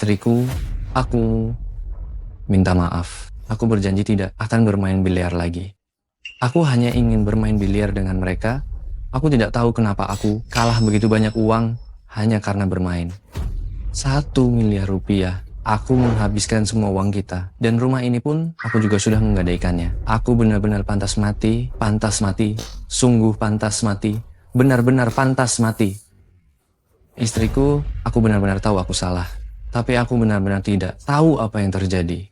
Istriku, aku minta maaf. Aku berjanji tidak akan bermain biliar lagi. Aku hanya ingin bermain biliar dengan mereka. Aku tidak tahu kenapa aku kalah begitu banyak uang hanya karena bermain. 1 miliar rupiah. Aku menghabiskan semua uang kita. Dan rumah ini pun aku juga sudah menggadaikannya. Aku benar-benar pantas mati. Sungguh pantas mati. Benar-benar pantas mati. Istriku, aku benar-benar tahu aku salah. Tapi aku benar-benar tidak tahu apa yang terjadi.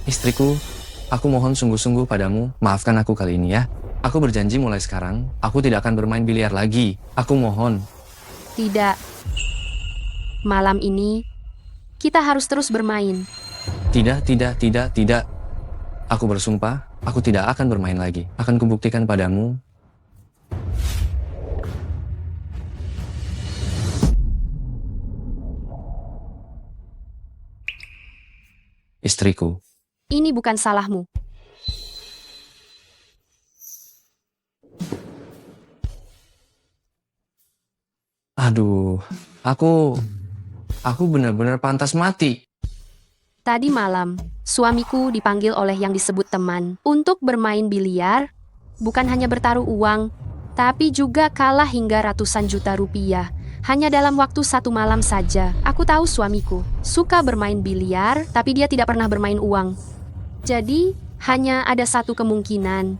Istriku, aku mohon sungguh-sungguh padamu, maafkan aku kali ini ya. Aku berjanji mulai sekarang, aku tidak akan bermain biliar lagi. Aku mohon. Tidak. Malam ini, kita harus terus bermain. Tidak. Aku bersumpah, aku tidak akan bermain lagi. Akan kubuktikan padamu. Istriku. Ini bukan salahmu. Aduh, aku benar-benar pantas mati. Tadi malam, suamiku dipanggil oleh yang disebut teman untuk bermain biliar, bukan hanya bertaruh uang, tapi juga kalah hingga ratusan juta rupiah. Hanya dalam waktu 1 malam saja. Aku tahu suamiku suka bermain biliar, tapi dia tidak pernah bermain uang. Jadi, hanya ada satu kemungkinan.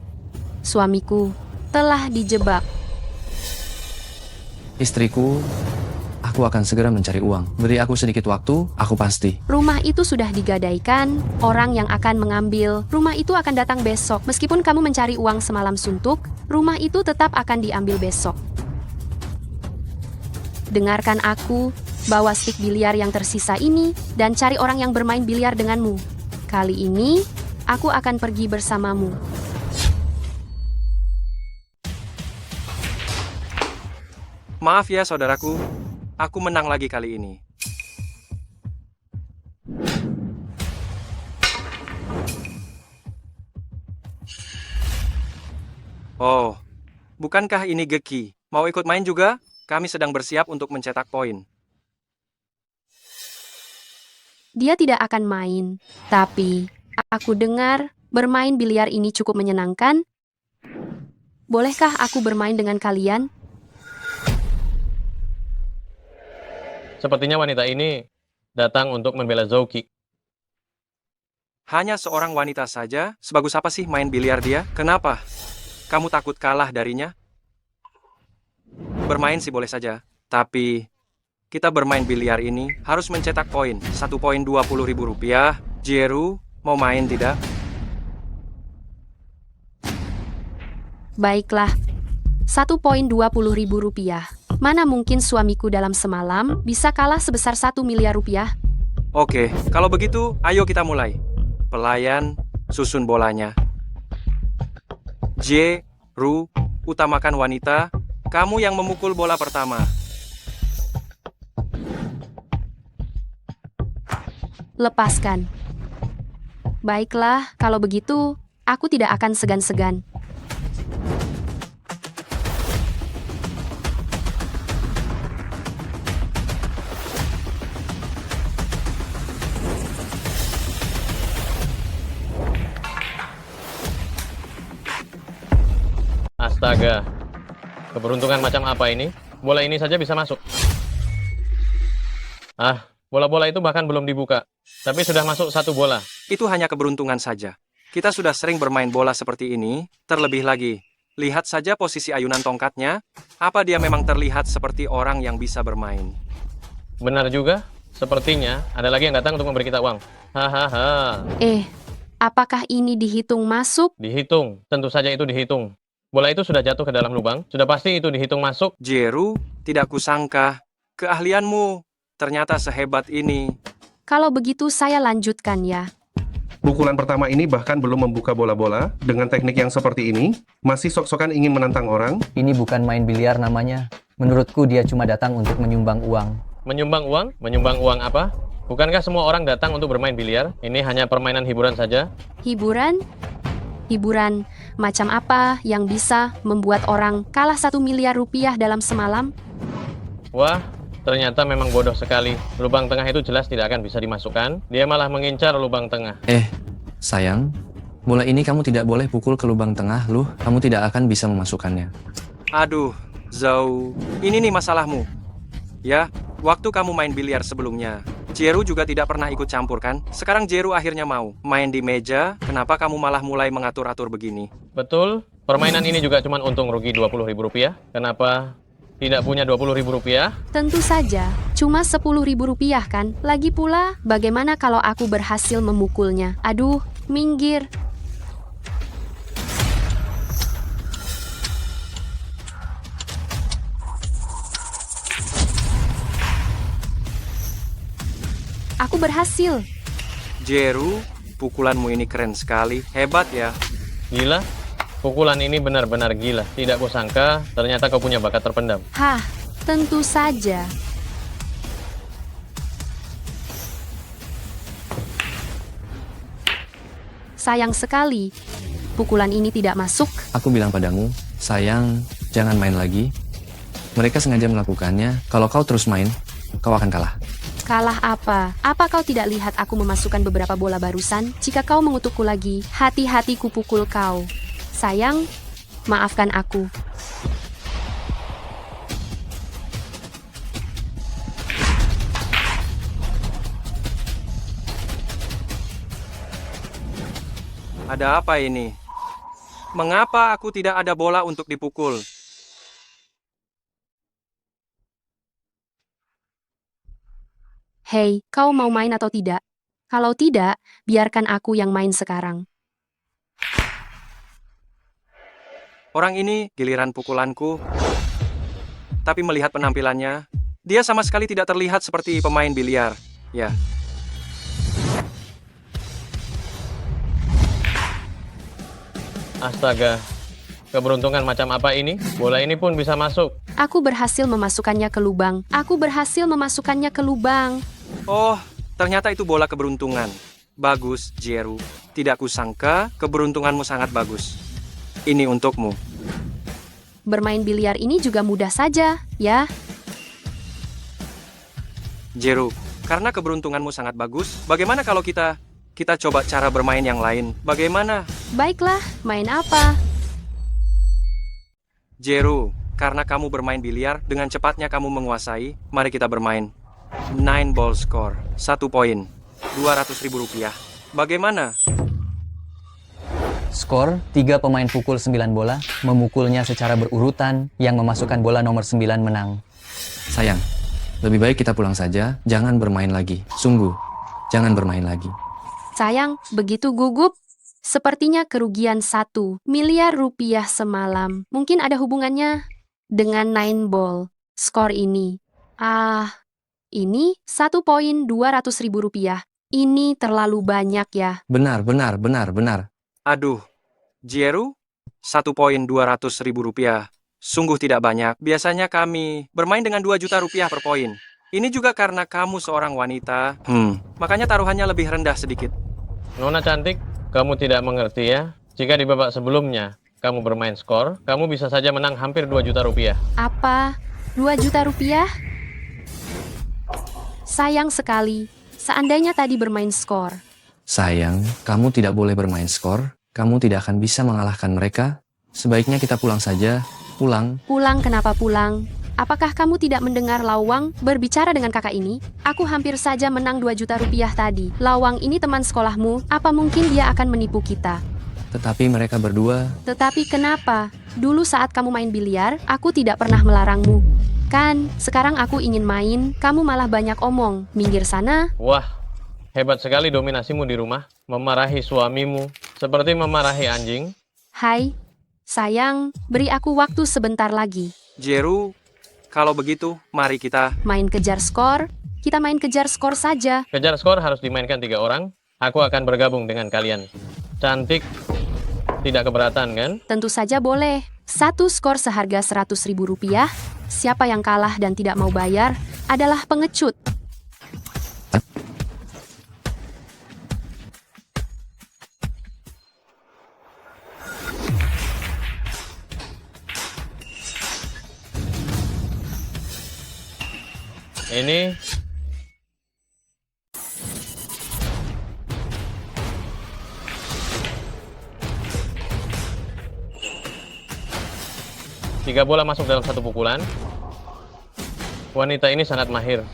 Suamiku telah dijebak. Istriku, aku akan segera mencari uang. Beri aku sedikit waktu, aku pasti. Rumah itu sudah digadaikan, orang yang akan mengambil rumah itu akan datang besok. Meskipun kamu mencari uang semalam suntuk, rumah itu tetap akan diambil besok. Dengarkan aku, bawa stik biliar yang tersisa ini, dan cari orang yang bermain biliar denganmu. Kali ini, aku akan pergi bersamamu. Maaf ya saudaraku, aku menang lagi kali ini. Oh, bukankah ini Geki? Mau ikut main juga? Kami sedang bersiap untuk mencetak poin. Dia tidak akan main, tapi aku dengar bermain biliar ini cukup menyenangkan. Bolehkah aku bermain dengan kalian? Sepertinya wanita ini datang untuk membela Zouki. Hanya seorang wanita saja? Sebagus apa sih main biliar dia? Kenapa? Kamu takut kalah darinya? Bermain sih boleh saja, tapi kita bermain biliar ini harus mencetak poin. 1 poin 20.000 rupiah. Jeru, mau main tidak? Baiklah, 1 poin 20.000 rupiah. Mana mungkin suamiku dalam semalam bisa kalah sebesar 1 miliar rupiah? Oke, kalau begitu ayo kita mulai. Pelayan, susun bolanya. Jeru, utamakan wanita. Kamu yang memukul bola pertama. Lepaskan. Baiklah, kalau begitu, aku tidak akan segan-segan. Astaga, keberuntungan macam apa ini? Bola ini saja bisa masuk. Bola-bola itu bahkan belum dibuka, tapi sudah masuk 1 bola. Itu hanya keberuntungan saja. Kita sudah sering bermain bola seperti ini, terlebih lagi. Lihat saja posisi ayunan tongkatnya. Apa dia memang terlihat seperti orang yang bisa bermain? Benar juga, sepertinya ada lagi yang datang untuk memberi kita uang. Hahaha, Apakah ini dihitung masuk? dihitung, tentu saja itu dihitung. Bola itu sudah jatuh ke dalam lubang, sudah pasti itu dihitung masuk. Jeru, tidak kusangka. Keahlianmu ternyata sehebat ini. Kalau begitu saya lanjutkan ya. Pukulan pertama ini bahkan belum membuka bola-bola. Dengan teknik yang seperti ini, masih sok-sokan ingin menantang orang. Ini bukan main biliar namanya. Menurutku dia cuma datang untuk menyumbang uang. Menyumbang uang? Menyumbang uang apa? Bukankah semua orang datang untuk bermain biliar? Ini hanya permainan hiburan saja. Hiburan? Hiburan macam apa yang bisa membuat orang kalah 1 miliar rupiah dalam semalam? Wah, Ternyata memang bodoh sekali. Lubang tengah itu jelas tidak akan bisa dimasukkan. Dia malah mengincar lubang tengah. Sayang, bola ini kamu tidak boleh pukul ke lubang tengah, Luh. Kamu tidak akan bisa memasukkannya. Aduh, Zhao, ini nih masalahmu. Ya, waktu kamu main biliar sebelumnya, Jeru juga tidak pernah ikut campur kan? Sekarang Jeru akhirnya mau main di meja, kenapa kamu malah mulai mengatur-atur begini? Betul, permainan ini juga cuma untung rugi Rp20.000. Kenapa tidak punya Rp20.000? Tentu saja, cuma Rp10.000 kan? Lagi pula, bagaimana kalau aku berhasil memukulnya? Aduh, minggir. Aku berhasil. Jeru, pukulanmu ini keren sekali, hebat ya. Gila, pukulan ini benar-benar gila. Tidak kusangka, ternyata kau punya bakat terpendam. Hah, tentu saja. Sayang sekali, pukulan ini tidak masuk. Aku bilang padamu, sayang, jangan main lagi. Mereka sengaja melakukannya. Kalau kau terus main, kau akan kalah. Kalah apa? Apa kau tidak lihat aku memasukkan beberapa bola barusan? Jika kau mengutukku lagi, hati-hati kupukul kau. Sayang, maafkan aku. Ada apa ini? Mengapa aku tidak ada bola untuk dipukul? Hei, kau mau main atau tidak? Kalau tidak, biarkan aku yang main sekarang. Orang ini giliran pukulanku. Tapi melihat penampilannya, dia sama sekali tidak terlihat seperti pemain biliar. Ya. Astaga, keberuntungan macam apa ini? Bola ini pun bisa masuk. Aku berhasil memasukkannya ke lubang. Aku berhasil memasukkannya ke lubang. Oh, ternyata itu bola keberuntungan. Bagus, Jeru. Tidak kusangka keberuntunganmu sangat bagus. Ini untukmu. Bermain biliar ini juga mudah saja, ya. Jeru, karena keberuntunganmu sangat bagus, bagaimana kalau kita coba cara bermain yang lain? Bagaimana? Baiklah, main apa? Jeru, karena kamu bermain biliar, dengan cepatnya kamu menguasai, mari kita bermain. 9 ball score, 1 poin, Rp200.000. Bagaimana? Skor, 3 pemain pukul 9 bola, memukulnya secara berurutan, yang memasukkan bola nomor 9 menang. Sayang, lebih baik kita pulang saja, jangan bermain lagi. Sungguh, jangan bermain lagi. Sayang, begitu gugup. Sepertinya kerugian Rp1 miliar semalam. Mungkin ada hubungannya dengan 9 ball skor ini. Ini 1 poin Rp200.000. Ini terlalu banyak ya. Benar. Aduh, Jeru, 1 poin Rp200.000. Sungguh tidak banyak. Biasanya kami bermain dengan Rp2 juta per poin. Ini juga karena kamu seorang wanita. Makanya taruhannya lebih rendah sedikit. Nona cantik, kamu tidak mengerti ya? Jika di babak sebelumnya kamu bermain skor, kamu bisa saja menang hampir Rp2 juta. Apa? Rp2 juta? Sayang sekali. Seandainya tadi bermain skor. Sayang, kamu tidak boleh bermain skor. Kamu tidak akan bisa mengalahkan mereka. Sebaiknya kita pulang saja. Pulang. Pulang, kenapa pulang? Apakah kamu tidak mendengar Lawang berbicara dengan kakak ini? Aku hampir saja menang Rp2 juta tadi. Lawang ini teman sekolahmu, apa mungkin dia akan menipu kita? Tetapi mereka berdua, Tetapi kenapa? Dulu saat kamu main biliar, aku tidak pernah melarangmu. Kan, sekarang aku ingin main, kamu malah banyak omong. Minggir sana. Wah, hebat sekali dominasimu di rumah. Memarahi suamimu, seperti memarahi anjing. Hai, sayang, beri aku waktu sebentar lagi. Jeru, kalau begitu, mari kita... Main kejar skor, kita main kejar skor saja. Kejar skor harus dimainkan 3 orang. Aku akan bergabung dengan kalian. Cantik, tidak keberatan kan? Tentu saja boleh. 1 skor seharga Rp100.000. Siapa yang kalah dan tidak mau bayar adalah pengecut. Ini tiga bola masuk dalam satu pukulan. Wanita ini sangat mahir.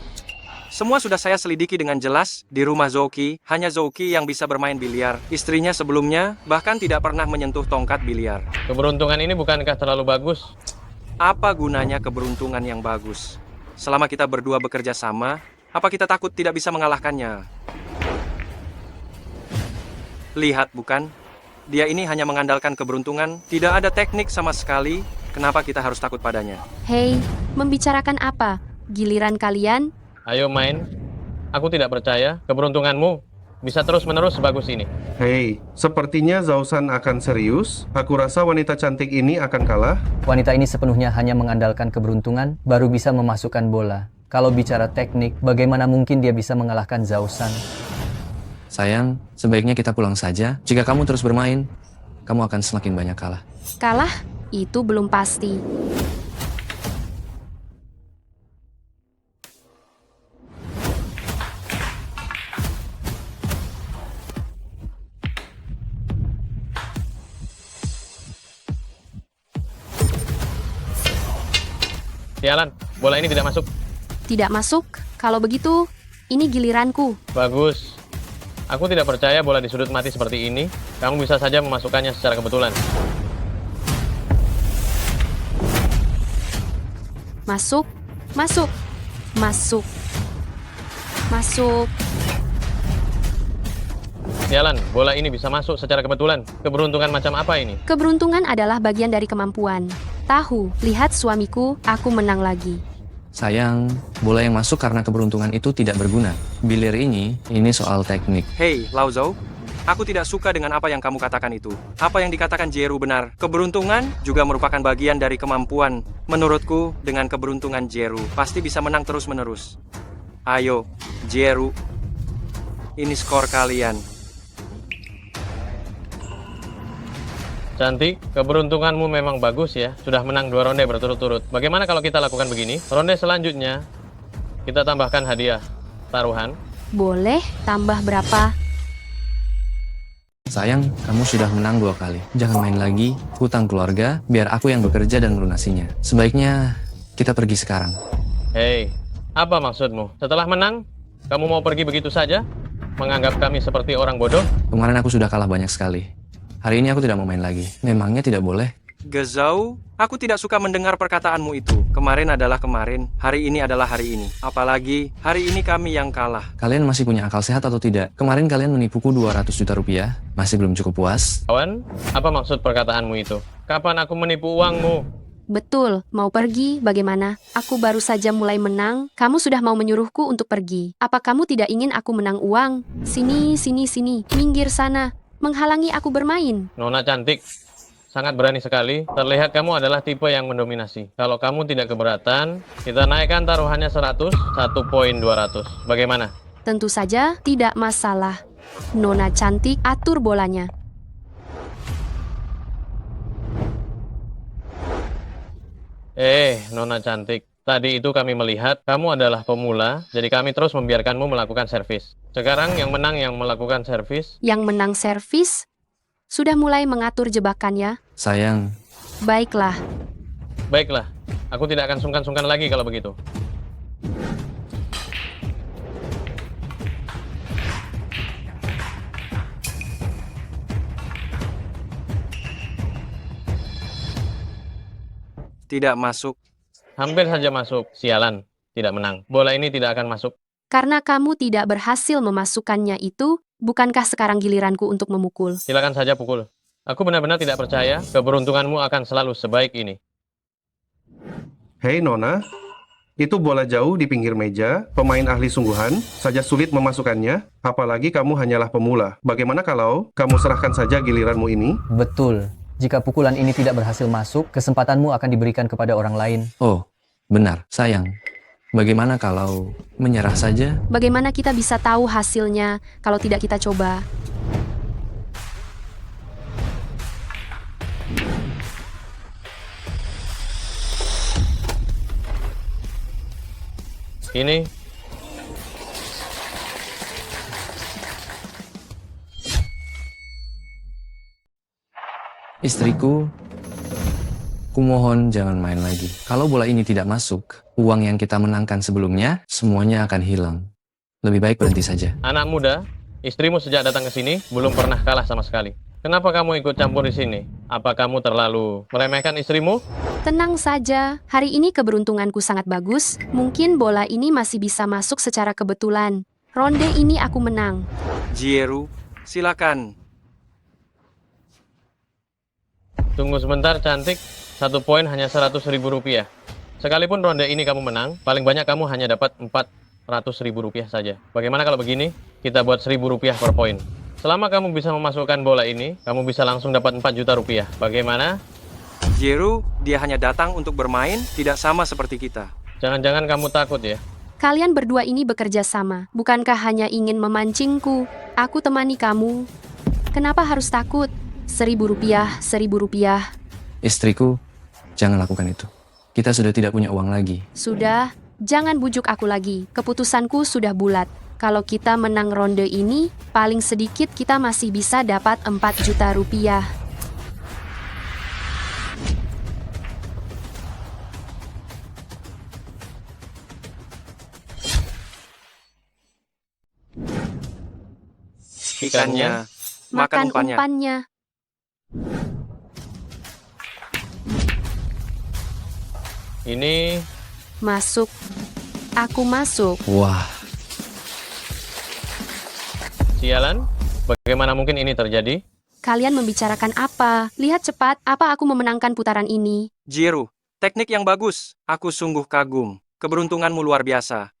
Semua sudah saya selidiki dengan jelas. Di rumah Zouki, hanya Zouki yang bisa bermain biliar. Istrinya sebelumnya bahkan tidak pernah menyentuh tongkat biliar. Keberuntungan ini bukankah terlalu bagus? Apa gunanya keberuntungan yang bagus? Selama kita berdua bekerja sama, apa kita takut tidak bisa mengalahkannya? Lihat, bukan? Dia ini hanya mengandalkan keberuntungan, tidak ada teknik sama sekali. Kenapa kita harus takut padanya? Hei, membicarakan apa? Giliran kalian? Ayo main. Aku tidak percaya keberuntunganmu bisa terus-menerus sebagus ini. Hei, sepertinya Zausan akan serius. Aku rasa wanita cantik ini akan kalah. Wanita ini sepenuhnya hanya mengandalkan keberuntungan, baru bisa memasukkan bola. Kalau bicara teknik, bagaimana mungkin dia bisa mengalahkan Zausan? Sayang, sebaiknya kita pulang saja. Jika kamu terus bermain, kamu akan semakin banyak kalah. Kalah? Itu belum pasti. Sialan, bola ini tidak masuk. Tidak masuk? Kalau begitu, ini giliranku. Bagus. Aku tidak percaya bola di sudut mati seperti ini. Kamu bisa saja memasukkannya secara kebetulan. Masuk, masuk, masuk, masuk. Sialan, bola ini bisa masuk secara kebetulan. Keberuntungan macam apa ini? Keberuntungan adalah bagian dari kemampuan. Tahu, lihat suamiku, aku menang lagi. Sayang, bola yang masuk karena keberuntungan itu tidak berguna. Biliar ini soal teknik. Hei, Lao Zhou. Aku tidak suka dengan apa yang kamu katakan itu. Apa yang dikatakan Jieru benar. Keberuntungan juga merupakan bagian dari kemampuan. Menurutku, dengan keberuntungan Jieru pasti bisa menang terus-menerus. Ayo, Jieru. Ini skor kalian. Cantik, keberuntunganmu memang bagus ya. Sudah menang 2 ronde berturut-turut. Bagaimana kalau kita lakukan begini? Ronde selanjutnya, kita tambahkan hadiah. Taruhan. Boleh, tambah berapa? Sayang, kamu sudah menang 2 kali. Jangan main lagi, hutang keluarga, biar aku yang bekerja dan melunasinya. Sebaiknya kita pergi sekarang. Hei, apa maksudmu? Setelah menang, kamu mau pergi begitu saja? Menganggap kami seperti orang bodoh? Kemarin aku sudah kalah banyak sekali. Hari ini aku tidak mau main lagi. Memangnya tidak boleh? Gezau, aku tidak suka mendengar perkataanmu itu. Kemarin adalah kemarin, hari ini adalah hari ini. Apalagi, hari ini kami yang kalah. Kalian masih punya akal sehat atau tidak? Kemarin kalian menipuku 200 juta rupiah. Masih belum cukup puas? Kawan, apa maksud perkataanmu itu? Kapan aku menipu uangmu? Betul, mau pergi bagaimana? Aku baru saja mulai menang, kamu sudah mau menyuruhku untuk pergi. Apa kamu tidak ingin aku menang uang? Sini, sini, sini, minggir sana. Menghalangi aku bermain. Nona cantik, sangat berani sekali. Terlihat kamu adalah tipe yang mendominasi. Kalau kamu tidak keberatan, kita naikkan taruhannya 100, 1.200. Bagaimana? Tentu saja, tidak masalah. Nona cantik, atur bolanya. Nona cantik. Tadi itu kami melihat kamu adalah pemula, jadi kami terus membiarkanmu melakukan servis. Sekarang yang menang yang melakukan servis. Yang menang servis? Sudah mulai mengatur jebakannya? Sayang, Baiklah, Baiklah, aku tidak akan sungkan-sungkan lagi kalau begitu. Tidak masuk. Hampir saja masuk. Sialan, tidak menang. Bola ini tidak akan masuk. karena kamu tidak berhasil memasukkannya itu, bukankah sekarang giliranku untuk memukul? Silakan saja pukul. Aku benar-benar tidak percaya keberuntunganmu akan selalu sebaik ini. Hei Nona, itu bola jauh di pinggir meja, pemain ahli sungguhan, saja sulit memasukkannya, apalagi kamu hanyalah pemula. Bagaimana kalau kamu serahkan saja giliranmu ini? Betul. Jika pukulan ini tidak berhasil masuk, kesempatanmu akan diberikan kepada orang lain. oh, benar, sayang. Bagaimana kalau menyerah saja? Bagaimana kita bisa tahu hasilnya kalau tidak kita coba? Ini Istriku, kumohon jangan main lagi. Kalau bola ini tidak masuk, uang yang kita menangkan sebelumnya, semuanya akan hilang. Lebih baik berhenti saja. anak muda, istrimu sejak datang ke sini belum pernah kalah sama sekali. Kenapa kamu ikut campur di sini? Apa kamu terlalu meremehkan istrimu? Tenang saja, hari ini keberuntunganku sangat bagus. Mungkin bola ini masih bisa masuk secara kebetulan. Ronde ini aku menang. Jieru, silakan. Tunggu sebentar cantik, 1 poin hanya 100.000 rupiah. Sekalipun ronde ini kamu menang, paling banyak kamu hanya dapat 400.000 rupiah saja. Bagaimana kalau begini? Kita buat 1.000 rupiah per poin. Selama kamu bisa memasukkan bola ini, kamu bisa langsung dapat 4 juta rupiah. Bagaimana? Jieru, dia hanya datang untuk bermain, tidak sama seperti kita. Jangan-jangan kamu takut ya? Kalian berdua ini bekerja sama. Bukankah hanya ingin memancingku? Aku temani kamu. Kenapa harus takut? 1.000 rupiah, 1.000 rupiah. Istriku, jangan lakukan itu. Kita sudah tidak punya uang lagi. Sudah, jangan bujuk aku lagi. Keputusanku sudah bulat. Kalau kita menang ronde ini, paling sedikit kita masih bisa dapat 4 juta rupiah. Ikannya, Makan umpannya. umpannya. Ini Masuk. Aku masuk. Wah, sialan. Bagaimana mungkin ini terjadi? Kalian membicarakan apa? Lihat cepat, apa aku memenangkan putaran ini? Jieru, teknik yang bagus. Aku sungguh kagum. Keberuntunganmu luar biasa.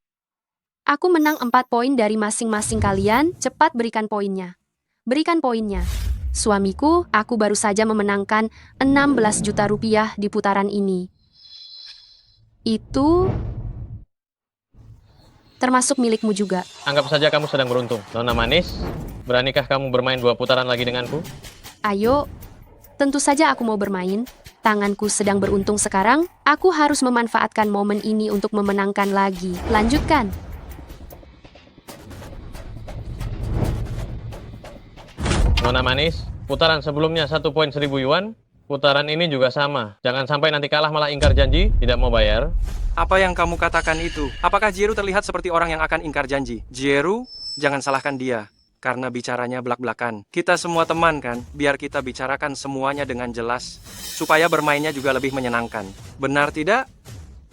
Aku menang 4 poin dari masing-masing kalian. Cepat berikan poinnya. Berikan poinnya. Suamiku, aku baru saja memenangkan 16 juta rupiah di putaran ini. Itu termasuk milikmu juga. Anggap saja kamu sedang beruntung. Nona manis, beranikah kamu bermain 2 putaran lagi denganku? Ayo, tentu saja aku mau bermain. Tanganku sedang beruntung sekarang. Aku harus memanfaatkan momen ini untuk memenangkan lagi. Lanjutkan. Nona manis, putaran sebelumnya 1 poin 1.000 yuan. Putaran ini juga sama. Jangan sampai nanti kalah malah ingkar janji, tidak mau bayar. Apa yang kamu katakan itu? Apakah Jieru terlihat seperti orang yang akan ingkar janji? Jieru, jangan salahkan dia. Karena bicaranya belak-belakan. Kita semua teman kan? Biar kita bicarakan semuanya dengan jelas. Supaya bermainnya juga lebih menyenangkan. Benar tidak?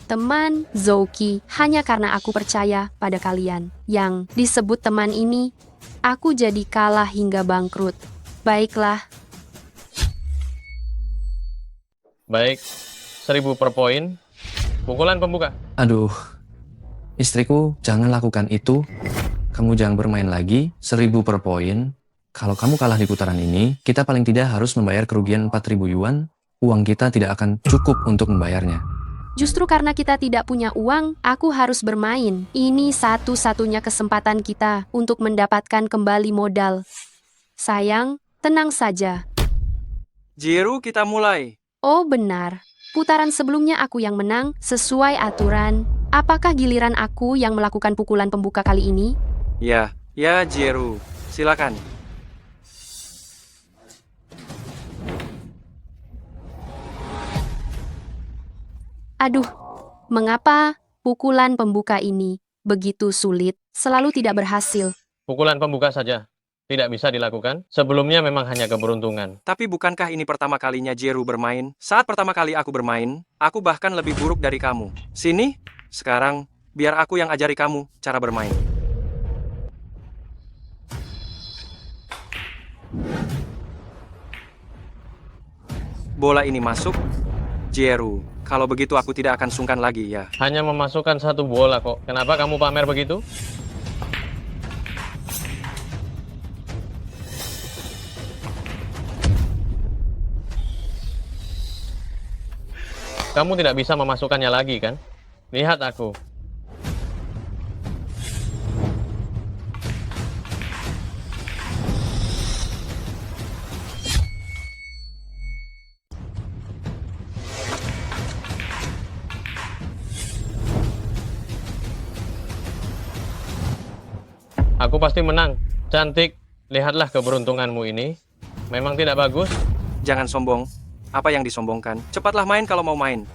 Teman, Zouki, hanya karena aku percaya pada kalian. Yang disebut teman ini, aku jadi kalah hingga bangkrut. Baiklah, Baik, 1.000 per poin. Pukulan pembuka. aduh. Istriku, jangan lakukan itu. Kamu jangan bermain lagi, 1.000 per poin. Kalau kamu kalah di putaran ini, kita paling tidak harus membayar kerugian 4.000 yuan. Uang kita tidak akan cukup untuk membayarnya. justru karena kita tidak punya uang, aku harus bermain. Ini satu-satunya kesempatan kita untuk mendapatkan kembali modal. Sayang, tenang saja. Jieru, kita mulai. Oh benar, putaran sebelumnya aku yang menang sesuai aturan. Apakah giliran aku yang melakukan pukulan pembuka kali ini? Ya, Jieru. Silakan. Aduh, mengapa pukulan pembuka ini begitu sulit, selalu tidak berhasil? Pukulan pembuka saja. Tidak bisa dilakukan. Sebelumnya memang hanya keberuntungan. Tapi bukankah ini pertama kalinya Jieru bermain? Saat pertama kali aku bermain, aku bahkan lebih buruk dari kamu. Sini, sekarang, biar aku yang ajari kamu cara bermain. Bola ini masuk. Jieru, kalau begitu aku tidak akan sungkan lagi ya. Hanya memasukkan 1 bola kok. Kenapa kamu pamer begitu? Kamu tidak bisa memasukkannya lagi kan? Lihat aku. Aku pasti menang. Cantik, lihatlah keberuntunganmu ini. Memang tidak bagus. Jangan sombong. Apa yang disombongkan? Cepatlah main kalau mau main.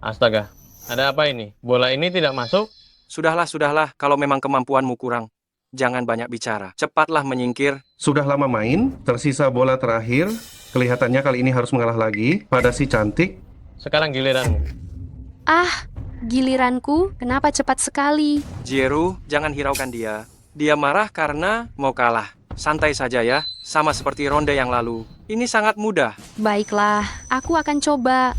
Astaga, ada apa ini? Bola ini tidak masuk? Sudahlah. Kalau memang kemampuanmu kurang, jangan banyak bicara. Cepatlah menyingkir. Sudah lama main, tersisa bola terakhir. Kelihatannya kali ini harus mengalah lagi pada si cantik. Sekarang giliranmu. Ah, giliranku, kenapa cepat sekali? Jieru, jangan hiraukan dia. Dia marah karena mau kalah. Santai saja ya, sama seperti ronde yang lalu. Ini sangat mudah. Baiklah, aku akan coba.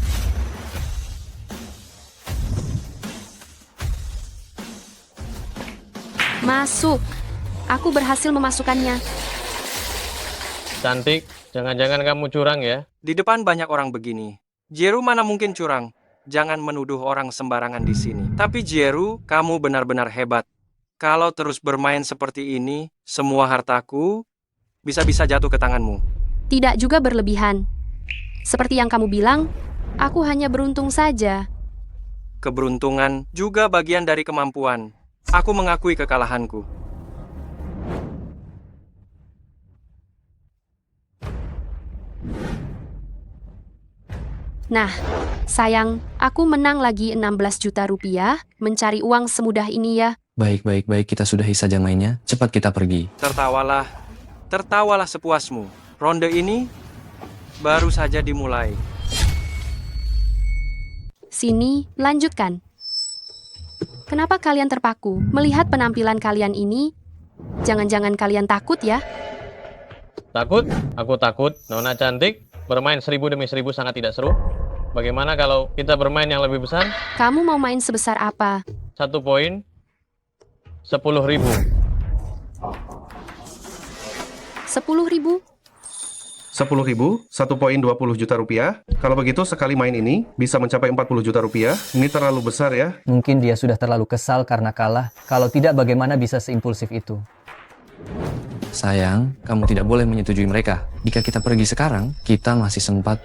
Masuk. Aku berhasil memasukkannya. Cantik, jangan-jangan kamu curang ya? Di depan banyak orang begini. Jieru mana mungkin curang? Jangan menuduh orang sembarangan di sini. Tapi Jieru, kamu benar-benar hebat. Kalau terus bermain seperti ini, semua hartaku bisa-bisa jatuh ke tanganmu. Tidak juga berlebihan. Seperti yang kamu bilang, aku hanya beruntung saja. Keberuntungan juga bagian dari kemampuan. Aku mengakui kekalahanku. Nah, sayang, aku menang lagi 16 juta rupiah. Mencari uang semudah ini ya. Baik, kita sudahi saja mainnya. Cepat kita pergi. Tertawalah sepuasmu. Ronde ini baru saja dimulai. Sini, lanjutkan. Kenapa kalian terpaku melihat penampilan kalian ini? Jangan-jangan kalian takut ya? Takut? Aku takut. Nona cantik, bermain 1000 demi 1000 sangat tidak seru. Bagaimana kalau kita bermain yang lebih besar? Kamu mau main sebesar apa? 1 poin, 10.000. 10.000? 10.000, 1 poin 20 juta rupiah. Kalau begitu sekali main ini bisa mencapai 40 juta rupiah. Ini terlalu besar ya. Mungkin dia sudah terlalu kesal karena kalah. Kalau tidak, bagaimana bisa seimpulsif itu? Sayang, kamu tidak boleh menyetujui mereka. Jika kita pergi sekarang, kita masih sempat.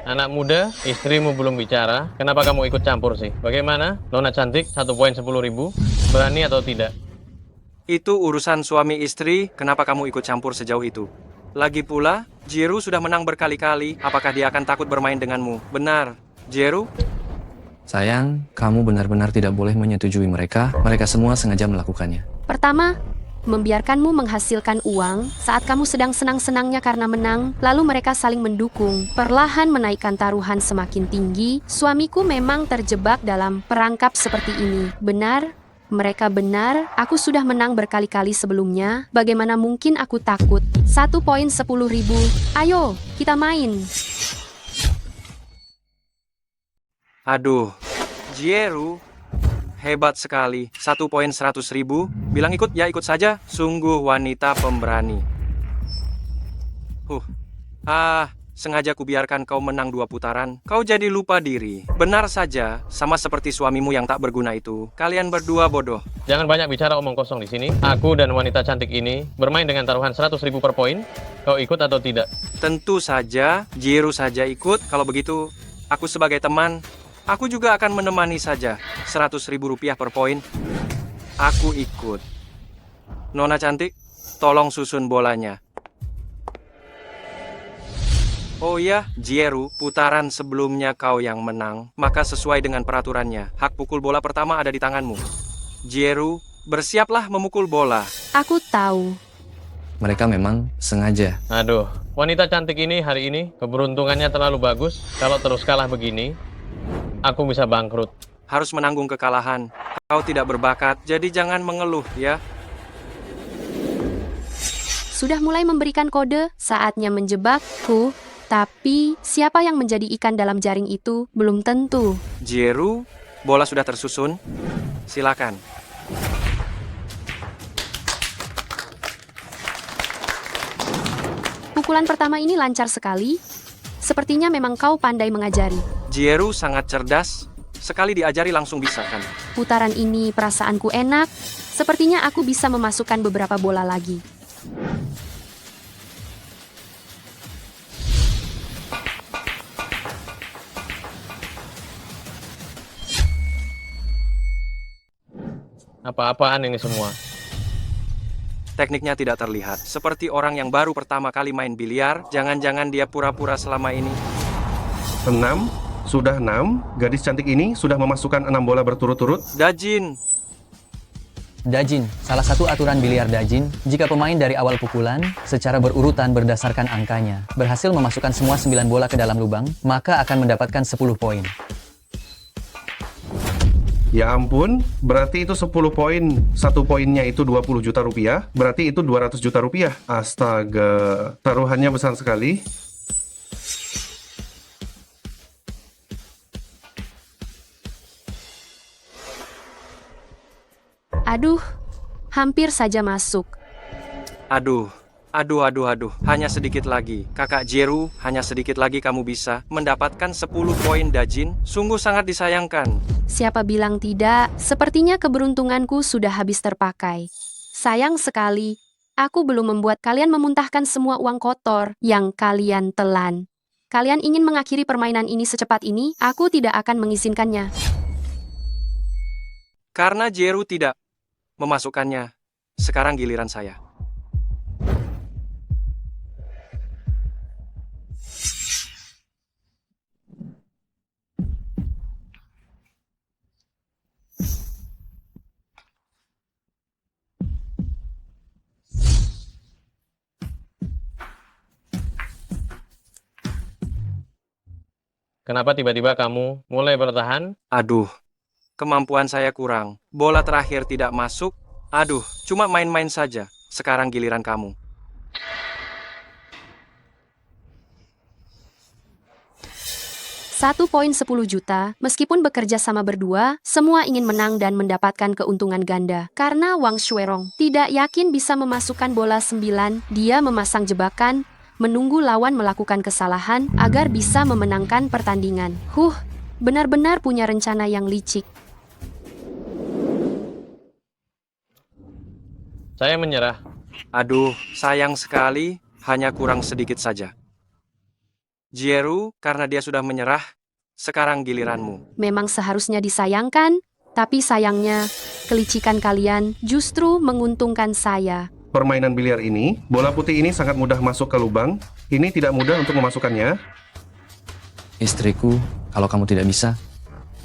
Anak muda, istrimu belum bicara. Kenapa kamu ikut campur sih? Bagaimana? Nona cantik, 1 poin 10.000. Berani atau tidak? Itu urusan suami istri, kenapa kamu ikut campur sejauh itu? Lagi pula, Jieru sudah menang berkali-kali. Apakah dia akan takut bermain denganmu? Benar, Jieru? Sayang, kamu benar-benar tidak boleh menyetujui mereka. Mereka semua sengaja melakukannya. Pertama, membiarkanmu menghasilkan uang saat kamu sedang senang-senangnya karena menang, lalu mereka saling mendukung, perlahan menaikkan taruhan semakin tinggi. Suamiku memang terjebak dalam perangkap seperti ini. Benar? Mereka benar, aku sudah menang berkali-kali sebelumnya. Bagaimana mungkin aku takut? 1 poin 10.000. Ayo, kita main. Aduh, Jieru, hebat sekali. 1 poin 100.000. Bilang ikut, ya ikut saja. Sungguh wanita pemberani. Sengaja kubiarkan kau menang 2 putaran. Kau jadi lupa diri. Benar saja, sama seperti suamimu yang tak berguna itu. Kalian berdua bodoh. Jangan banyak bicara omong kosong di sini. Aku dan wanita cantik ini bermain dengan taruhan 100.000 per poin. Kau ikut atau tidak? Tentu saja, Jieru saja ikut. Kalau begitu, aku sebagai teman, aku juga akan menemani saja. 100.000 rupiah per poin. Aku ikut. Nona cantik, tolong susun bolanya. Oh ya, Jieru, putaran sebelumnya kau yang menang. Maka sesuai dengan peraturannya, hak pukul bola pertama ada di tanganmu. Jieru, bersiaplah memukul bola. Aku tahu. Mereka memang sengaja. Aduh, wanita cantik ini hari ini keberuntungannya terlalu bagus. Kalau terus kalah begini, aku bisa bangkrut. Harus menanggung kekalahan. Kau tidak berbakat, jadi jangan mengeluh ya. Sudah mulai memberikan kode, saatnya menjebakku. Tapi, siapa yang menjadi ikan dalam jaring itu belum tentu. Jieru, bola sudah tersusun. Silakan. Pukulan pertama ini lancar sekali. Sepertinya memang kau pandai mengajari. Jieru sangat cerdas. Sekali diajari langsung bisa kan? Putaran ini perasaanku enak. Sepertinya aku bisa memasukkan beberapa bola lagi. Apa-apaan ini semua? Tekniknya tidak terlihat. Seperti orang yang baru pertama kali main biliar. Jangan-jangan dia pura-pura selama ini. 6. Sudah 6. Gadis cantik ini sudah memasukkan 6 bola berturut-turut. Dajin, Dajin, salah satu aturan biliar dajin, jika pemain dari awal pukulan, secara berurutan berdasarkan angkanya, berhasil memasukkan semua 9 bola ke dalam lubang, maka akan mendapatkan 10 poin. Ya ampun, berarti itu 10 poin. 1 poinnya itu 20 juta rupiah, berarti itu 200 juta rupiah. Astaga, taruhannya besar sekali. Aduh, hampir saja masuk. aduh. Hanya sedikit lagi. Kakak Jeru, hanya sedikit lagi kamu bisa mendapatkan 10 poin Dajin. Sungguh sangat disayangkan. Siapa bilang tidak? Sepertinya keberuntunganku sudah habis terpakai. Sayang sekali, aku belum membuat kalian memuntahkan semua uang kotor yang kalian telan. Kalian ingin mengakhiri permainan ini secepat ini? Aku tidak akan mengizinkannya. Karena Jeru tidak memasukkannya, sekarang giliran saya. Kenapa tiba-tiba kamu mulai bertahan? Aduh, kemampuan saya kurang. Bola terakhir tidak masuk. Aduh, cuma main-main saja. Sekarang giliran kamu. Satu poin 10 juta, meskipun bekerja sama berdua, semua ingin menang dan mendapatkan keuntungan ganda. Karena Wang Shuerong tidak yakin bisa memasukkan bola 9, dia memasang jebakan, menunggu lawan melakukan kesalahan agar bisa memenangkan pertandingan. Benar-benar punya rencana yang licik. Saya menyerah. Aduh, sayang sekali. Hanya kurang sedikit saja. Jeru, karena dia sudah menyerah, sekarang giliranmu. Memang seharusnya disayangkan, tapi sayangnya, kelicikan kalian justru menguntungkan saya. Permainan biliar ini, bola putih ini sangat mudah masuk ke lubang. Ini tidak mudah untuk memasukkannya. Istriku, kalau kamu tidak bisa,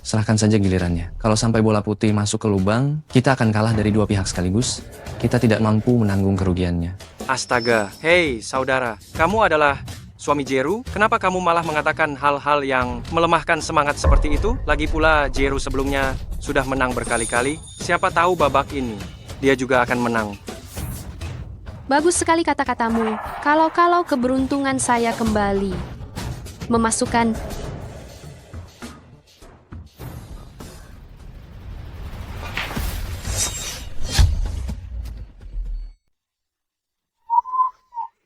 serahkan saja gilirannya. Kalau sampai bola putih masuk ke lubang, kita akan kalah dari dua pihak sekaligus. Kita tidak mampu menanggung kerugiannya. Astaga, hei saudara, kamu adalah suami Jeru? Kenapa kamu malah mengatakan hal-hal yang melemahkan semangat seperti itu? Lagi pula Jeru sebelumnya sudah menang berkali-kali. Siapa tahu babak ini, dia juga akan menang. Bagus sekali kata-katamu. Kalau keberuntungan saya kembali memasukkan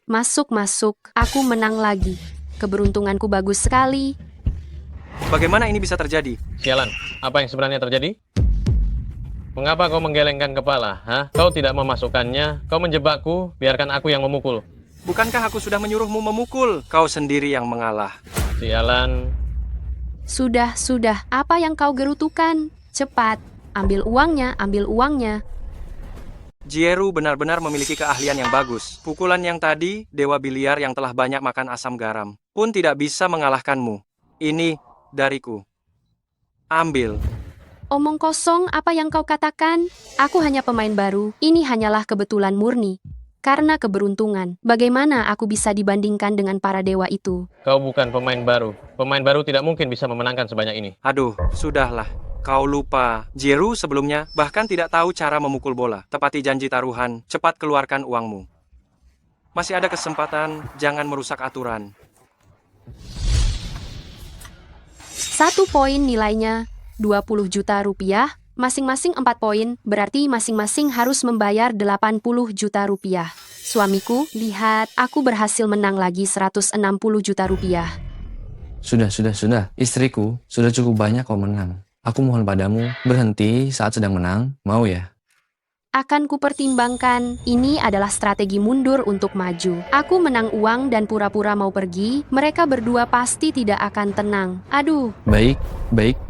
masuk, aku menang lagi. Keberuntunganku bagus sekali. Bagaimana ini bisa terjadi? Sialan, apa yang sebenarnya terjadi? Mengapa kau menggelengkan kepala? Kau tidak memasukkannya, kau menjebakku, biarkan aku yang memukul. Bukankah aku sudah menyuruhmu memukul? Kau sendiri yang mengalah. Sialan. Sudah, apa yang kau gerutukan? Cepat, ambil uangnya. Jeru benar-benar memiliki keahlian yang bagus. Pukulan yang tadi, dewa biliar yang telah banyak makan asam garam, pun tidak bisa mengalahkanmu. Ini dariku. Ambil. Omong kosong apa yang kau katakan? Aku hanya pemain baru, ini hanyalah kebetulan murni. Karena keberuntungan, bagaimana aku bisa dibandingkan dengan para dewa itu? Kau bukan pemain baru. Pemain baru tidak mungkin bisa memenangkan sebanyak ini. Aduh, sudahlah. Kau lupa. Jeru sebelumnya bahkan tidak tahu cara memukul bola. Tepati janji taruhan, cepat keluarkan uangmu. Masih ada kesempatan, jangan merusak aturan. 1 poin nilainya 20 juta rupiah, masing-masing 4 poin, berarti masing-masing harus membayar 80 juta rupiah. Suamiku, lihat, aku berhasil menang lagi 160 juta rupiah. Sudah. Istriku, sudah cukup banyak kau menang. Aku mohon padamu, berhenti saat sedang menang, mau ya? Akan kupertimbangkan, ini adalah strategi mundur untuk maju. Aku menang uang dan pura-pura mau pergi, mereka berdua pasti tidak akan tenang. Aduh,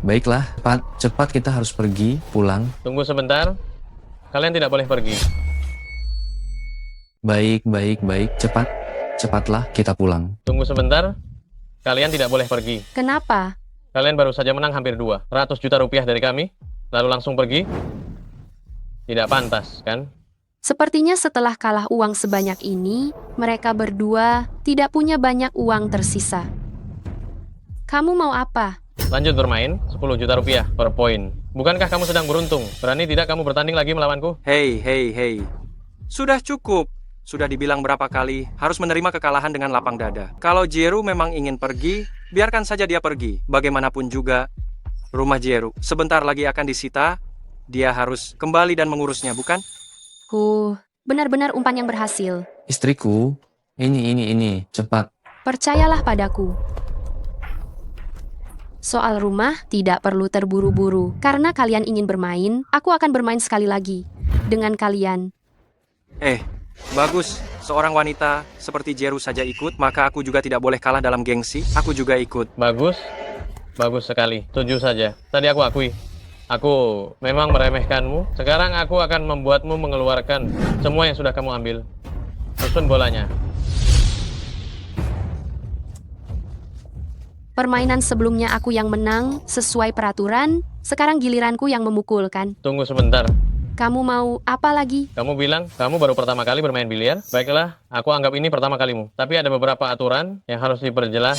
Baiklah. Cepat kita harus pergi, pulang. Tunggu sebentar. Kalian tidak boleh pergi. Baik, baik, baik. Cepatlah kita pulang. Tunggu sebentar. Kalian tidak boleh pergi. Kenapa? Kalian baru saja menang hampir 200 juta rupiah dari kami, lalu langsung pergi? Tidak pantas, kan? Sepertinya setelah kalah uang sebanyak ini, mereka berdua tidak punya banyak uang tersisa. Kamu mau apa? Lanjut bermain, 10 juta rupiah per poin. Bukankah kamu sedang beruntung? Berani tidak kamu bertanding lagi melawanku? Hei, hei, hei. Sudah cukup. Sudah dibilang berapa kali, harus menerima kekalahan dengan lapang dada. Kalau Jieru memang ingin pergi, biarkan saja dia pergi. Bagaimanapun juga, rumah Jieru sebentar lagi akan disita. Dia harus kembali dan mengurusnya, bukan? Benar-benar umpan yang berhasil. Istriku, ini, cepat. Percayalah padaku. Soal rumah, tidak perlu terburu-buru. Karena kalian ingin bermain, aku akan bermain sekali lagi. Dengan kalian. Bagus. Seorang wanita seperti Jieru saja ikut, maka aku juga tidak boleh kalah dalam gengsi. Aku juga ikut. Bagus. Bagus sekali. Setuju saja. Tadi aku akui. Aku memang meremehkanmu. Sekarang aku akan membuatmu mengeluarkan semua yang sudah kamu ambil. Susun bolanya. Permainan sebelumnya aku yang menang, sesuai peraturan. Sekarang giliranku yang memukulkan. Tunggu sebentar. Kamu mau apa lagi? Kamu bilang kamu baru pertama kali bermain biliar? Baiklah, aku anggap ini pertama kalimu. Tapi ada beberapa aturan yang harus diperjelas.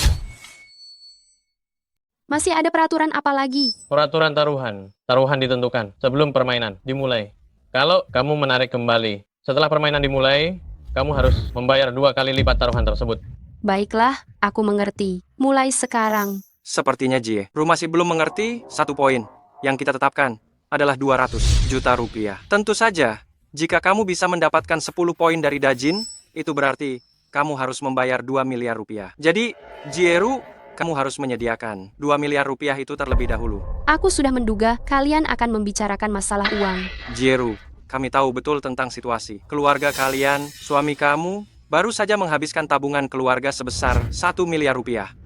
Masih ada peraturan apa lagi? Peraturan taruhan. Taruhan ditentukan sebelum permainan dimulai. Kalau kamu menarik kembali setelah permainan dimulai, kamu harus membayar 2 kali lipat taruhan tersebut. Baiklah, aku mengerti. Mulai sekarang. Sepertinya Jieru masih belum mengerti 1 poin. Yang kita tetapkan adalah 200 juta rupiah. Tentu saja, jika kamu bisa mendapatkan 10 poin dari Dajin, itu berarti kamu harus membayar 2 miliar rupiah. Jadi, Jieru, kamu harus menyediakan 2 miliar rupiah itu terlebih dahulu. Aku sudah menduga kalian akan membicarakan masalah uang. Jieru, kami tahu betul tentang situasi. Keluarga kalian, suami kamu, baru saja menghabiskan tabungan keluarga sebesar 1 miliar rupiah.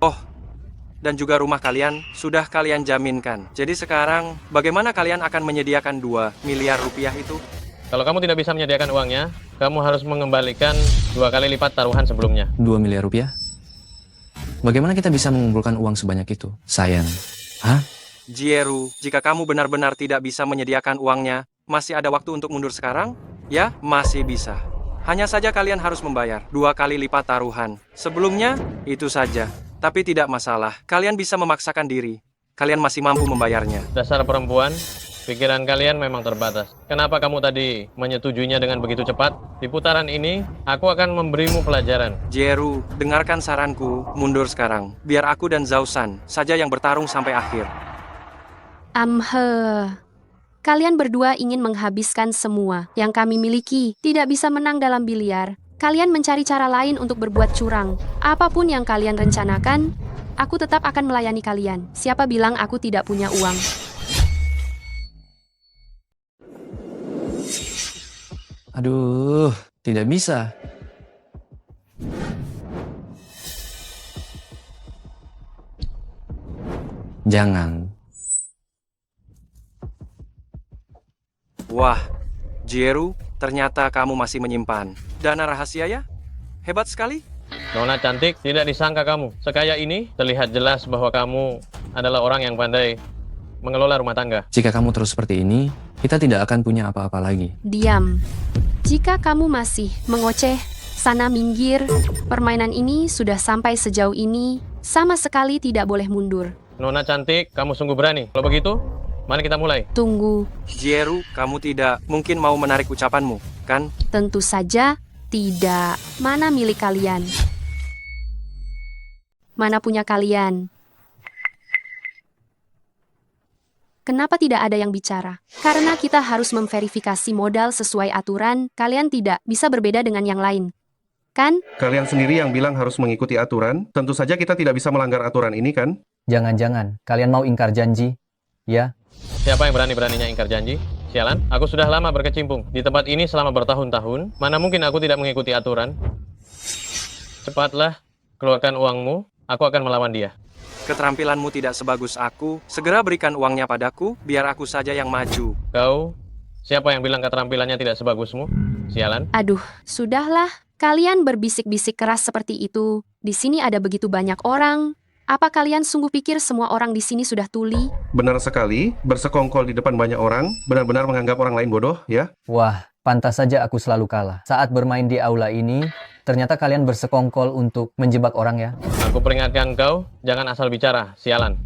Dan juga rumah kalian sudah kalian jaminkan. Jadi sekarang, bagaimana kalian akan menyediakan 2 miliar rupiah itu? Kalau kamu tidak bisa menyediakan uangnya, kamu harus mengembalikan 2 kali lipat taruhan sebelumnya. 2 miliar rupiah? Bagaimana kita bisa mengumpulkan uang sebanyak itu? Sayang. Hah? Jieru, jika kamu benar-benar tidak bisa menyediakan uangnya, masih ada waktu untuk mundur sekarang? Ya, masih bisa. Hanya saja kalian harus membayar 2 kali lipat taruhan. Sebelumnya, itu saja. Tapi tidak masalah, kalian bisa memaksakan diri. Kalian masih mampu membayarnya. Dasar perempuan, pikiran kalian memang terbatas. Kenapa kamu tadi menyetujuinya dengan begitu cepat? Di putaran ini, aku akan memberimu pelajaran. Jieru, dengarkan saranku, mundur sekarang. Biar aku dan Zausan saja yang bertarung sampai akhir. Kalian berdua ingin menghabiskan semua yang kami miliki. Tidak bisa menang dalam biliar. Kalian mencari cara lain untuk berbuat curang. Apapun yang kalian rencanakan, aku tetap akan melayani kalian. Siapa bilang aku tidak punya uang? Aduh, tidak bisa. Jangan. Wah, Jieru, ternyata kamu masih menyimpan dana rahasia ya? Hebat sekali. Nona cantik, tidak disangka kamu. Sekaya ini, terlihat jelas bahwa kamu adalah orang yang pandai mengelola rumah tangga. Jika kamu terus seperti ini, kita tidak akan punya apa-apa lagi. Diam. Jika kamu masih mengoceh, sana minggir. Permainan ini sudah sampai sejauh ini, sama sekali tidak boleh mundur. Nona cantik, kamu sungguh berani. Kalau begitu, mari kita mulai. Tunggu, Jieru, kamu tidak mungkin mau menarik ucapanmu, kan? tentu saja tidak. Mana milik kalian? Mana punya kalian? Kenapa tidak ada yang bicara? Karena kita harus memverifikasi modal sesuai aturan, kalian tidak bisa berbeda dengan yang lain. Kan? Kalian sendiri yang bilang harus mengikuti aturan. Tentu saja kita tidak bisa melanggar aturan ini, kan? Jangan-jangan, kalian mau ingkar janji? Ya, Siapa yang berani-beraninya ingkar janji? Sialan, aku sudah lama berkecimpung di tempat ini selama bertahun-tahun. Mana mungkin aku tidak mengikuti aturan? Cepatlah, keluarkan uangmu. Aku akan melawan dia. Keterampilanmu tidak sebagus aku. Segera berikan uangnya padaku, biar aku saja yang maju. Kau Siapa yang bilang keterampilannya tidak sebagusmu? Sialan. Aduh, sudahlah. Kalian berbisik-bisik keras seperti itu. Di sini ada begitu banyak orang. Apa kalian sungguh pikir semua orang di sini sudah tuli? Benar sekali, bersekongkol di depan banyak orang, benar-benar menganggap orang lain bodoh, ya? Wah, pantas saja aku selalu kalah. Saat bermain di aula ini, ternyata kalian bersekongkol untuk menjebak orang ya. Aku peringatkan kau, jangan asal bicara, sialan.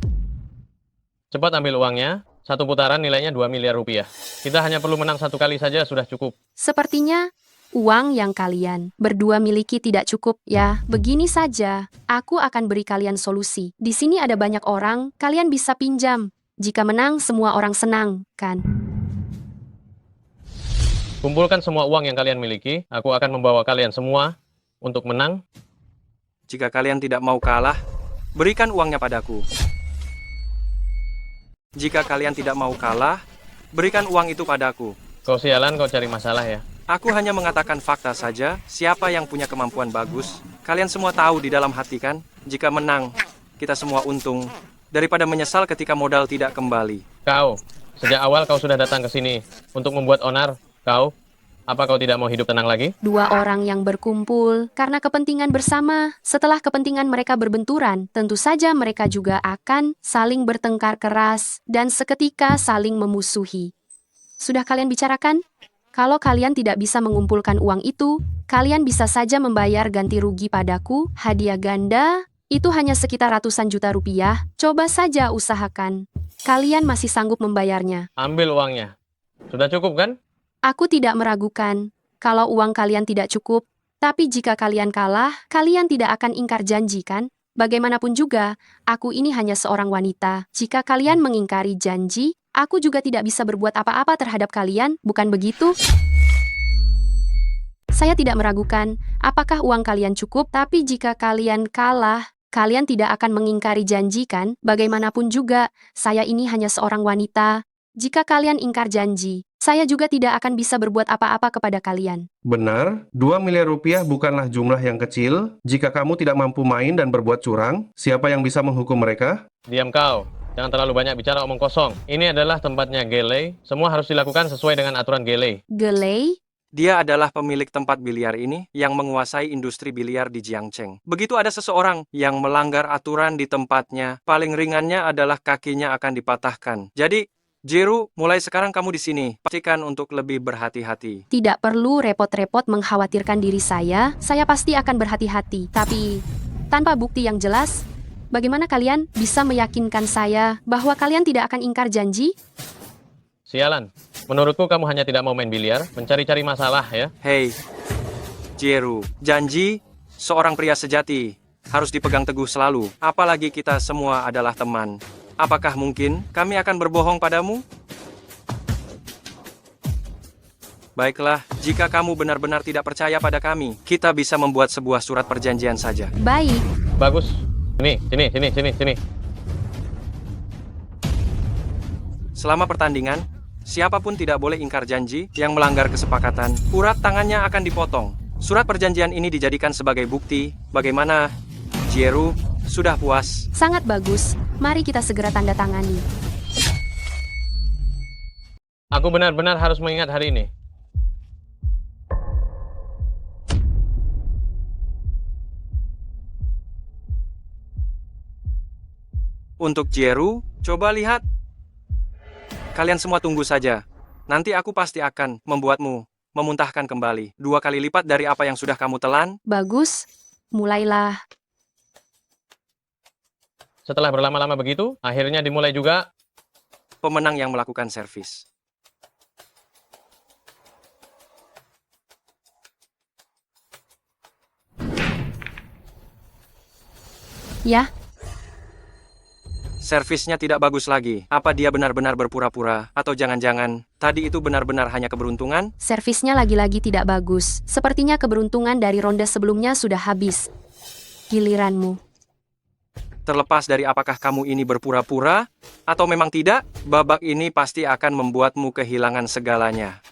Cepat ambil uangnya, satu putaran nilainya 2 miliar rupiah. Kita hanya perlu menang satu kali saja sudah cukup. Sepertinya uang yang kalian berdua miliki tidak cukup ya. Begini saja, aku akan beri kalian solusi. Di sini ada banyak orang, kalian bisa pinjam. Jika menang, semua orang senang, kan? Kumpulkan semua uang yang kalian miliki, aku akan membawa kalian semua untuk menang. Jika kalian tidak mau kalah, berikan uangnya padaku. Jika kalian tidak mau kalah, berikan uang itu padaku. Kau sialan, kau cari masalah ya. Aku hanya mengatakan fakta saja, siapa yang punya kemampuan bagus. Kalian semua tahu di dalam hati kan, jika menang, kita semua untung. Daripada menyesal ketika modal tidak kembali. Kau, sejak awal kau sudah datang ke sini untuk membuat onar. Kau, apa kau tidak mau hidup tenang lagi? Dua orang yang berkumpul karena kepentingan bersama. Setelah kepentingan mereka berbenturan, tentu saja mereka juga akan saling bertengkar keras dan seketika saling memusuhi. Sudah kalian bicarakan? Kalau kalian tidak bisa mengumpulkan uang itu, kalian bisa saja membayar ganti rugi padaku, hadiah ganda, itu hanya sekitar ratusan juta rupiah. Coba saja usahakan. Kalian masih sanggup membayarnya. Ambil uangnya. Sudah cukup kan? Aku tidak meragukan kalau uang kalian tidak cukup, tapi jika kalian kalah, kalian tidak akan ingkar janji kan? Bagaimanapun juga, aku ini hanya seorang wanita. Jika kalian mengingkari janji, aku juga tidak bisa berbuat apa-apa terhadap kalian, bukan begitu? Saya tidak meragukan apakah uang kalian cukup, tapi jika kalian kalah, kalian tidak akan mengingkari janji kan? Bagaimanapun juga, saya ini hanya seorang wanita. Jika kalian ingkar janji, saya juga tidak akan bisa berbuat apa-apa kepada kalian. Benar, 2 miliar rupiah bukanlah jumlah yang kecil. Jika kamu tidak mampu main dan berbuat curang, siapa yang bisa menghukum mereka? Diam kau. Jangan terlalu banyak bicara omong kosong. Ini adalah tempatnya Gelei. Semua harus dilakukan sesuai dengan aturan Gelei. Gelei? Dia adalah pemilik tempat biliar ini yang menguasai industri biliar di Jiangcheng. Begitu ada seseorang yang melanggar aturan di tempatnya, paling ringannya adalah kakinya akan dipatahkan. Jadi, Jeru, mulai sekarang kamu di sini. Pastikan untuk lebih berhati-hati. Tidak perlu repot-repot mengkhawatirkan diri saya pasti akan berhati-hati. Tapi, tanpa bukti yang jelas, bagaimana kalian bisa meyakinkan saya bahwa kalian tidak akan ingkar janji? Sialan. Menurutku kamu hanya tidak mau main biliar, mencari-cari masalah ya. Hei, Jeru, janji seorang pria sejati harus dipegang teguh selalu. Apalagi kita semua adalah teman. Apakah mungkin kami akan berbohong padamu? Baiklah, jika kamu benar-benar tidak percaya pada kami, kita bisa membuat sebuah surat perjanjian saja. Baik, Bagus. Sini. Selama pertandingan, siapapun tidak boleh ingkar janji yang melanggar kesepakatan. Urat tangannya akan dipotong. Surat perjanjian ini dijadikan sebagai bukti bagaimana Jeru sudah puas. sangat bagus. Mari kita segera tanda tangani. Aku benar-benar harus mengingat hari ini. Untuk Jeru, coba lihat. Kalian semua tunggu saja. Nanti aku pasti akan membuatmu memuntahkan kembali 2 kali lipat dari apa yang sudah kamu telan. Bagus, mulailah. Setelah berlama-lama begitu, akhirnya dimulai juga. Pemenang yang melakukan servis. Ya, Servisnya tidak bagus lagi. Apa dia benar-benar berpura-pura? Atau jangan-jangan tadi itu benar-benar hanya keberuntungan? servisnya lagi-lagi tidak bagus. Sepertinya keberuntungan dari ronde sebelumnya sudah habis. Giliranmu. Terlepas dari apakah kamu ini berpura-pura atau memang tidak, babak ini pasti akan membuatmu kehilangan segalanya.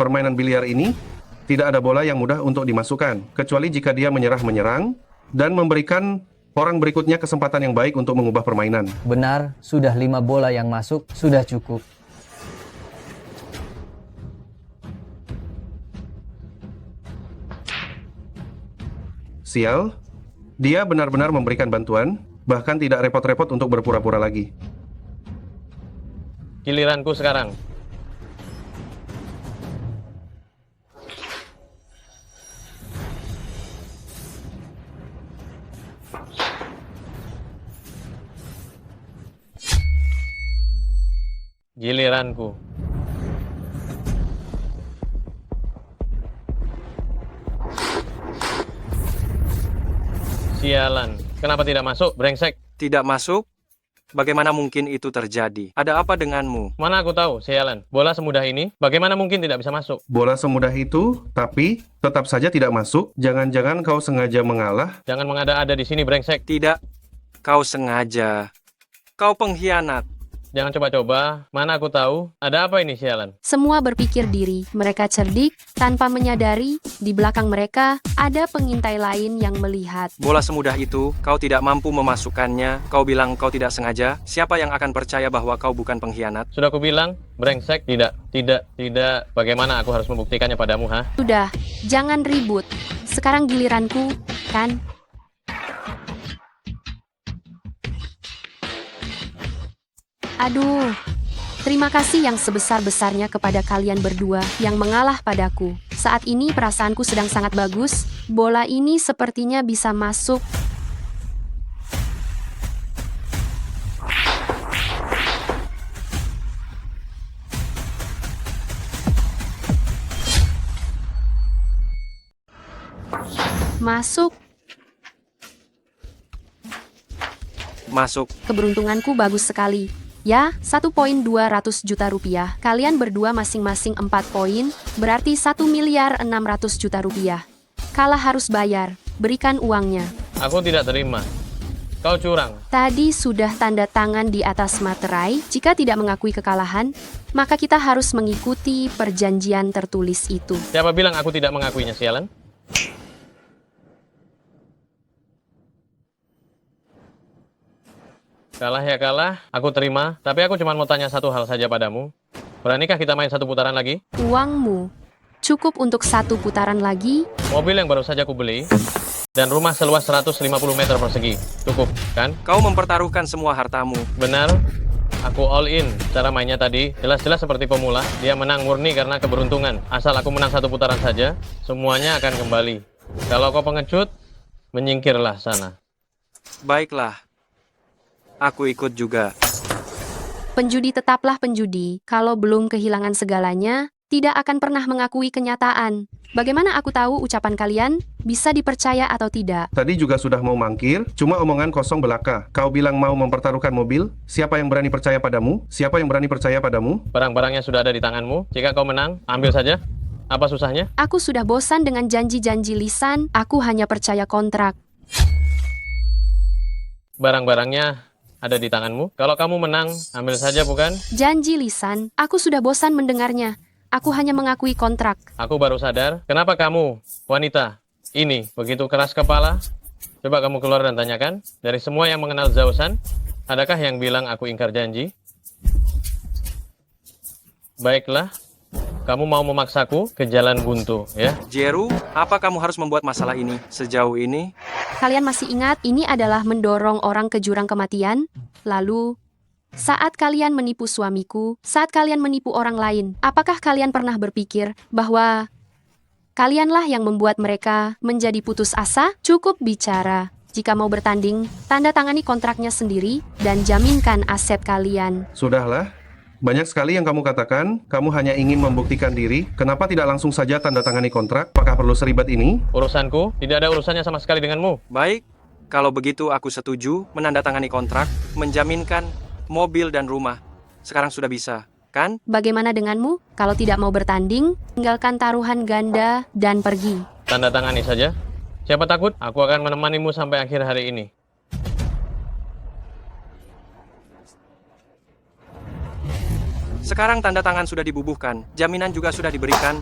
Permainan biliar ini tidak ada bola yang mudah untuk dimasukkan, kecuali jika dia menyerang dan memberikan orang berikutnya kesempatan yang baik untuk mengubah permainan. Benar, sudah 5 bola yang masuk, sudah cukup. Sial, dia benar-benar memberikan bantuan, bahkan tidak repot-repot untuk berpura-pura lagi. Giliranku sekarang. Giliranku. Sialan, kenapa tidak masuk, brengsek? Tidak masuk? Bagaimana mungkin itu terjadi? Ada apa denganmu? Mana aku tahu, sialan. Bola semudah ini, bagaimana mungkin tidak bisa masuk? Bola semudah itu, tapi tetap saja tidak masuk. Jangan-jangan kau sengaja mengalah? Jangan mengada-ada di sini, brengsek. Tidak, kau sengaja. Kau pengkhianat. Jangan coba-coba, mana aku tahu. Ada apa ini, sialan? Semua berpikir diri, mereka cerdik, tanpa menyadari, di belakang mereka ada pengintai lain yang melihat. Bola semudah itu, kau tidak mampu memasukkannya. Kau bilang kau tidak sengaja. Siapa yang akan percaya bahwa kau bukan pengkhianat? Sudah aku bilang, brengsek, tidak. Bagaimana aku harus membuktikannya padamu, ha? Sudah, jangan ribut. Sekarang giliranku, kan? Aduh, terima kasih yang sebesar-besarnya kepada kalian berdua yang mengalah padaku. Saat ini perasaanku sedang sangat bagus. Bola ini sepertinya bisa masuk. Masuk. Masuk. Keberuntunganku bagus sekali. Ya, 1,2 juta rupiah. Kalian berdua masing-masing 4 poin, berarti 1,6 miliar rupiah. Kalah harus bayar, berikan uangnya. Aku tidak terima. Kau curang. Tadi sudah tanda tangan di atas materai, jika tidak mengakui kekalahan, maka kita harus mengikuti perjanjian tertulis itu. Siapa bilang aku tidak mengakuinya, sialan? Kalah ya kalah, aku terima. Tapi aku cuma mau tanya satu hal saja padamu. Beranikah kita main satu putaran lagi? Uangmu cukup untuk 1 putaran lagi? Mobil yang baru saja aku beli, dan rumah seluas 150 meter persegi. Cukup, kan? Kau mempertaruhkan semua hartamu. Benar, aku all in. Cara mainnya tadi, jelas-jelas seperti pemula. Dia menang murni karena keberuntungan. Asal aku menang 1 putaran saja, semuanya akan kembali. Kalau kau pengecut, menyingkirlah sana. Baiklah. Aku ikut juga. Penjudi tetaplah penjudi. Kalau belum kehilangan segalanya, tidak akan pernah mengakui kenyataan. Bagaimana aku tahu ucapan kalian bisa dipercaya atau tidak? Tadi juga sudah mau mangkir, cuma omongan kosong belaka. Kau bilang mau mempertaruhkan mobil? Siapa yang berani percaya padamu? Siapa yang berani percaya padamu? Barang-barangnya sudah ada di tanganmu. Jika kau menang, ambil saja. Apa susahnya? Aku sudah bosan dengan janji-janji lisan, aku hanya percaya kontrak. Barang-barangnya ada di tanganmu. Kalau kamu menang, ambil saja, bukan? Janji lisan, aku sudah bosan mendengarnya. Aku hanya mengakui kontrak. Aku baru sadar, kenapa kamu, wanita, ini begitu keras kepala? Coba kamu keluar dan tanyakan, dari semua yang mengenal Zhao San, adakah yang bilang aku ingkar janji? Baiklah, kamu mau memaksaku ke jalan buntu, ya? Jeru, apa kamu harus membuat masalah ini sejauh ini? Kalian masih ingat ini adalah mendorong orang ke jurang kematian? Lalu, saat kalian menipu suamiku, saat kalian menipu orang lain, apakah kalian pernah berpikir bahwa kalianlah yang membuat mereka menjadi putus asa? Cukup bicara. Jika mau bertanding, tanda tangani kontraknya sendiri dan jaminkan aset kalian. Sudahlah. Banyak sekali yang kamu katakan, kamu hanya ingin membuktikan diri. Kenapa tidak langsung saja tanda tangani kontrak? Apakah perlu seribet ini? Urusanku tidak ada urusannya sama sekali denganmu. Baik, kalau begitu aku setuju menandatangani kontrak, menjaminkan mobil dan rumah. Sekarang sudah bisa, kan? Bagaimana denganmu? Kalau tidak mau bertanding, tinggalkan taruhan ganda dan pergi. Tanda tangani saja. Siapa takut? Aku akan menemanimu sampai akhir hari ini. Sekarang tanda tangan sudah dibubuhkan, jaminan juga sudah diberikan.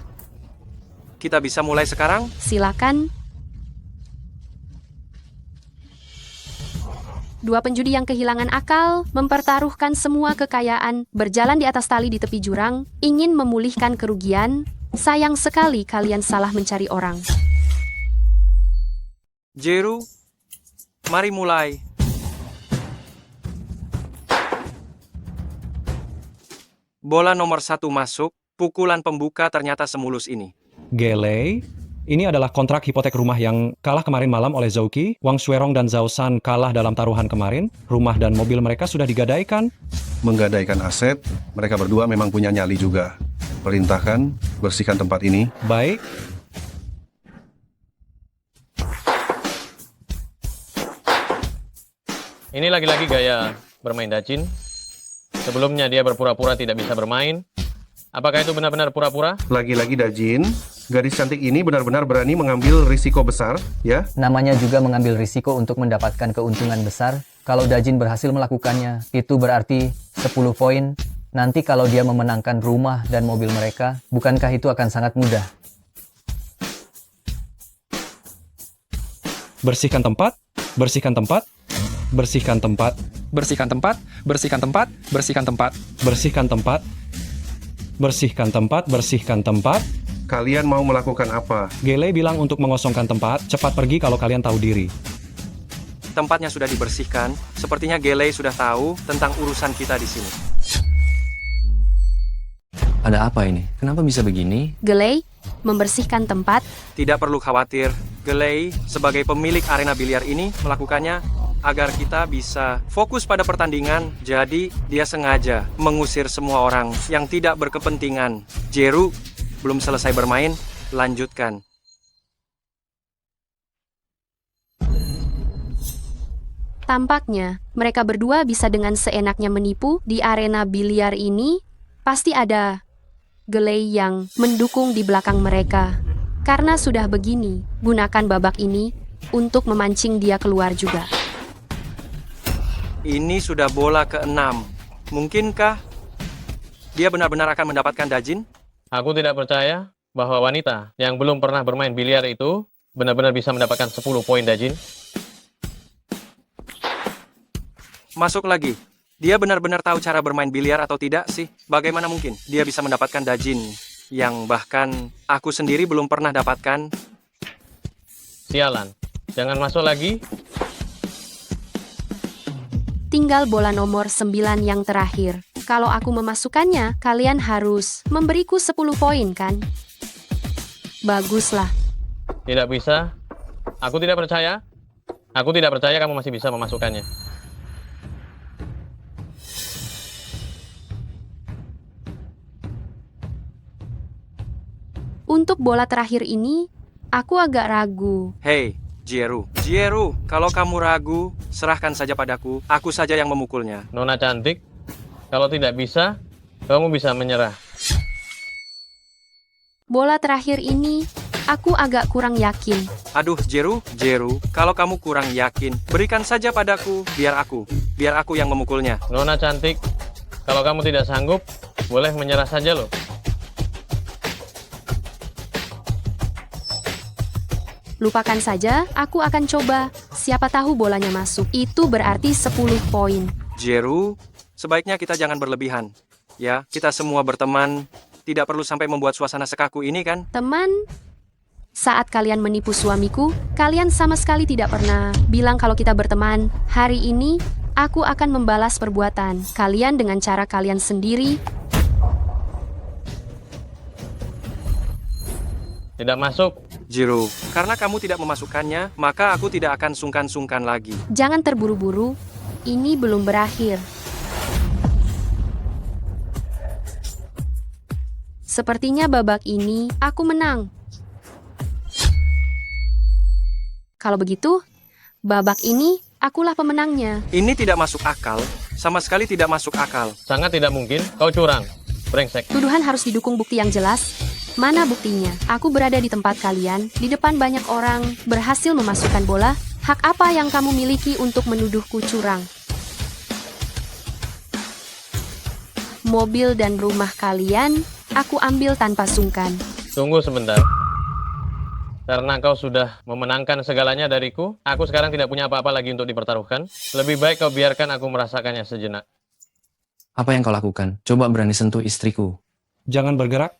Kita bisa mulai sekarang? Silakan. Dua penjudi yang kehilangan akal, mempertaruhkan semua kekayaan, berjalan di atas tali di tepi jurang, ingin memulihkan kerugian. Sayang sekali kalian salah mencari orang. Jeru, mari mulai. Bola nomor 1 masuk, pukulan pembuka ternyata semulus ini. Gelei, ini adalah kontrak hipotek rumah yang kalah kemarin malam oleh Zouki. Wang Xuerong dan Zhao San kalah dalam taruhan kemarin. Rumah dan mobil mereka sudah digadaikan. Menggadaikan aset, mereka berdua memang punya nyali juga. Perintahkan, bersihkan tempat ini. Baik, Ini lagi-lagi gaya bermain Dajin. Sebelumnya dia berpura-pura tidak bisa bermain. Apakah itu benar-benar pura-pura? Lagi-lagi Dajin, gadis cantik ini benar-benar berani mengambil risiko besar, ya? Namanya juga mengambil risiko untuk mendapatkan keuntungan besar. Kalau Dajin berhasil melakukannya, itu berarti 10 poin. Nanti kalau dia memenangkan rumah dan mobil mereka, bukankah itu akan sangat mudah? bersihkan tempat, bersihkan tempat, bersihkan tempat, Bersihkan tempat, bersihkan tempat, bersihkan tempat. bersihkan tempat, bersihkan tempat, bersihkan tempat. Kalian mau melakukan apa? Gelei bilang untuk mengosongkan tempat, cepat pergi kalau kalian tahu diri. Tempatnya sudah dibersihkan. Sepertinya Gelei sudah tahu tentang urusan kita di sini. Ada apa ini? Kenapa bisa begini? Gelei, membersihkan tempat. Tidak perlu khawatir. Gelei sebagai pemilik arena biliar ini melakukannya agar kita bisa fokus pada pertandingan. Jadi dia sengaja mengusir semua orang yang tidak berkepentingan. Jeru belum selesai bermain, lanjutkan. Tampaknya, mereka berdua bisa dengan seenaknya menipu di arena biliar ini. Pasti ada Gelei yang mendukung di belakang mereka. Karena sudah begini, gunakan babak ini untuk memancing dia keluar juga. Ini sudah bola ke-6. Mungkinkah dia benar-benar akan mendapatkan Dajin? Aku tidak percaya bahwa wanita yang belum pernah bermain biliar itu benar-benar bisa mendapatkan 10 poin Dajin. Masuk lagi. Dia benar-benar tahu cara bermain biliar atau tidak sih? Bagaimana mungkin dia bisa mendapatkan Dajin yang bahkan aku sendiri belum pernah dapatkan? Sialan. Jangan masuk lagi. Tinggal bola nomor 9 yang terakhir. Kalau aku memasukkannya, kalian harus memberiku 10 poin kan? Baguslah. Tidak bisa. Aku tidak percaya. Aku tidak percaya kamu masih bisa memasukkannya. Untuk bola terakhir ini, aku agak ragu. Hei, Jeru. Jeru, kalau kamu ragu, serahkan saja padaku. Aku saja yang memukulnya. Nona cantik, kalau tidak bisa, kamu bisa menyerah. Bola terakhir ini, aku agak kurang yakin. Aduh, Jeru, kalau kamu kurang yakin, berikan saja padaku, biar aku yang memukulnya. Nona cantik, kalau kamu tidak sanggup, boleh menyerah saja loh. Lupakan saja, aku akan coba. Siapa tahu bolanya masuk. Itu berarti 10 poin. Jeru, sebaiknya kita jangan berlebihan. Ya, kita semua berteman, tidak perlu sampai membuat suasana sekaku ini kan? Teman, saat kalian menipu suamiku, kalian sama sekali tidak pernah bilang kalau kita berteman. Hari ini, aku akan membalas perbuatan kalian dengan cara kalian sendiri. Tidak masuk. Jeru, karena kamu tidak memasukkannya, maka aku tidak akan sungkan-sungkan lagi. Jangan terburu-buru. Ini belum berakhir. Sepertinya babak ini aku menang. Kalau begitu, babak ini akulah pemenangnya. Ini tidak masuk akal, sama sekali tidak masuk akal. Sangat tidak mungkin, kau curang. Brengsek. Tuduhan harus didukung bukti yang jelas. Mana buktinya? Aku berada di tempat kalian, di depan banyak orang, berhasil memasukkan bola. Hak apa yang kamu miliki untuk menuduhku curang? mobil dan rumah kalian, aku ambil tanpa sungkan. Tunggu sebentar. Karena kau sudah memenangkan segalanya dariku, aku sekarang tidak punya apa-apa lagi untuk dipertaruhkan. Lebih baik kau biarkan aku merasakannya sejenak. Apa yang kau lakukan? Coba berani sentuh istriku. Jangan bergerak.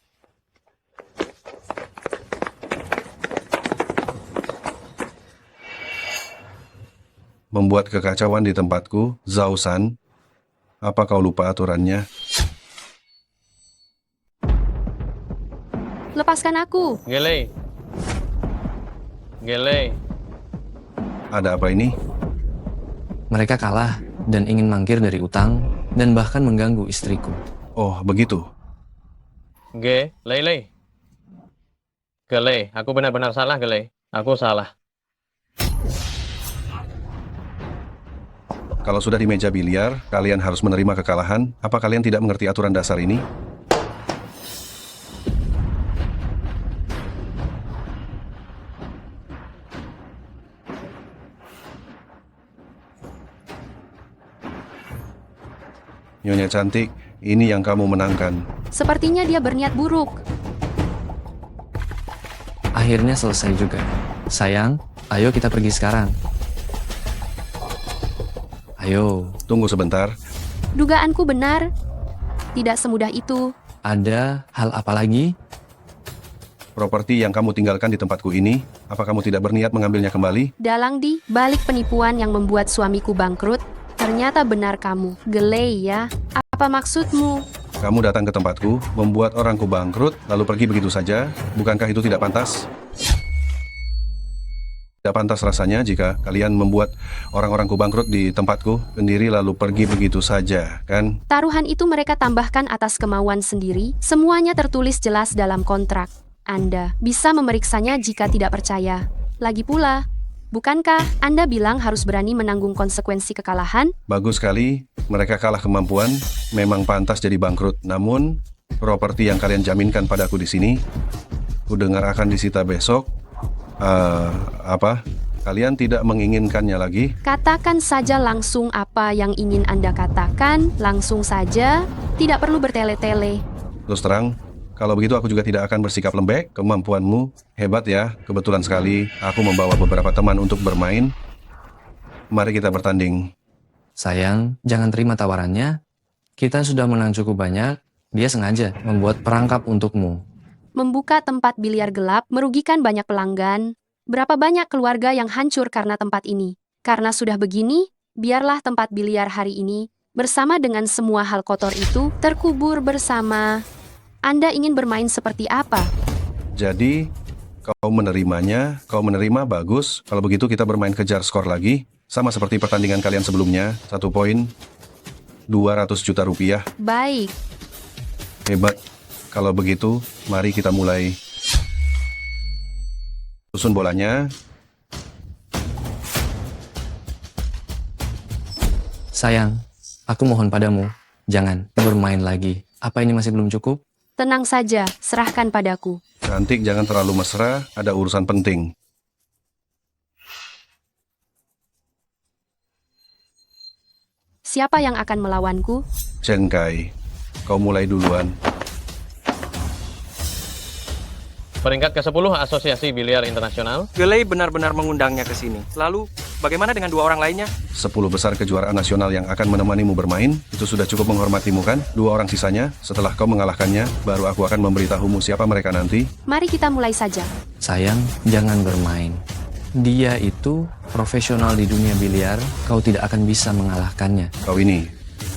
Membuat kekacauan di tempatku, Zhao San. Apa kau lupa aturannya? Lepaskan aku. Gelei. Gelei. Ada apa ini? Mereka kalah dan ingin mangkir dari utang dan bahkan mengganggu istriku. Oh, begitu. Gelei. Gelei, aku benar-benar salah, Gelei. Aku salah. Kalau sudah di meja biliar, kalian harus menerima kekalahan. Apa kalian tidak mengerti aturan dasar ini? Nyonya cantik, ini yang kamu menangkan. Sepertinya dia berniat buruk. Akhirnya selesai juga. Sayang, ayo kita pergi sekarang. Ayo, Tunggu sebentar. Dugaanku benar. Tidak semudah itu. ada hal apa lagi? Properti yang kamu tinggalkan di tempatku ini, apa kamu tidak berniat mengambilnya kembali? Dalang di balik penipuan yang membuat suamiku bangkrut, ternyata benar kamu. Gelei ya. Apa maksudmu? Kamu datang ke tempatku, membuat orangku bangkrut, lalu pergi begitu saja. Bukankah itu tidak pantas? Tidak pantas rasanya jika kalian membuat orang-orangku bangkrut di tempatku sendiri lalu pergi begitu saja, kan? Taruhan itu mereka tambahkan atas kemauan sendiri. Semuanya tertulis jelas dalam kontrak. Anda bisa memeriksanya jika tidak percaya. Lagi pula, bukankah Anda bilang harus berani menanggung konsekuensi kekalahan? Bagus sekali, mereka kalah kemampuan, memang pantas jadi bangkrut. Namun, properti yang kalian jaminkan padaku di sini, kudengar akan disita besok. Apa? Kalian tidak menginginkannya lagi? Katakan saja langsung apa yang ingin Anda katakan, langsung saja, tidak perlu bertele-tele. Terus terang, kalau begitu aku juga tidak akan bersikap lembek. Kemampuanmu hebat ya, kebetulan sekali aku membawa beberapa teman untuk bermain. Mari kita bertanding. Sayang, jangan terima tawarannya. Kita sudah menang cukup banyak. Dia sengaja membuat perangkap untukmu. Membuka tempat biliar gelap merugikan banyak pelanggan. Berapa banyak keluarga yang hancur karena tempat ini? Karena sudah begini, biarlah tempat biliar hari ini, bersama dengan semua hal kotor itu, terkubur bersama. Anda ingin bermain seperti apa? Jadi, kau menerimanya, kau menerima, bagus. Kalau begitu kita bermain kejar skor lagi. Sama seperti pertandingan kalian sebelumnya, 1 poin, 200 juta rupiah. Baik, Hebat. Kalau begitu, mari kita mulai. Susun bolanya. Sayang, aku mohon padamu, jangan bermain lagi. Apa ini masih belum cukup? tenang saja, serahkan padaku. Cantik, jangan terlalu mesra, ada urusan penting. Siapa yang akan melawanku? Chen Kai, kau mulai duluan. Peringkat ke-10 Asosiasi Biliar Internasional. Gelei benar-benar mengundangnya ke sini. Lalu, bagaimana dengan 2 orang lainnya? 10 besar kejuaraan nasional yang akan menemanimu bermain, itu sudah cukup menghormatimu kan? 2 orang sisanya, setelah kau mengalahkannya, baru aku akan memberitahumu siapa mereka nanti. Mari kita mulai saja. Sayang, jangan bermain. Dia itu profesional di dunia biliar, kau tidak akan bisa mengalahkannya. Kau ini,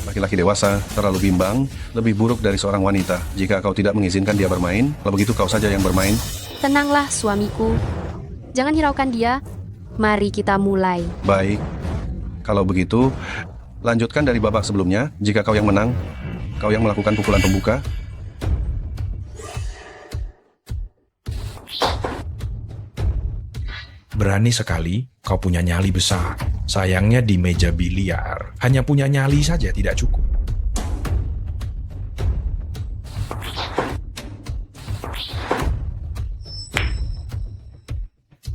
laki-laki dewasa, terlalu bimbang, lebih buruk dari seorang wanita. Jika kau tidak mengizinkan dia bermain, kalau begitu kau saja yang bermain. Tenanglah, suamiku. Jangan hiraukan dia. Mari kita mulai. Baik, kalau begitu, lanjutkan dari babak sebelumnya. Jika kau yang menang, kau yang melakukan pukulan pembuka. Berani sekali, kau punya nyali besar. Sayangnya di meja biliar, hanya punya nyali saja tidak cukup.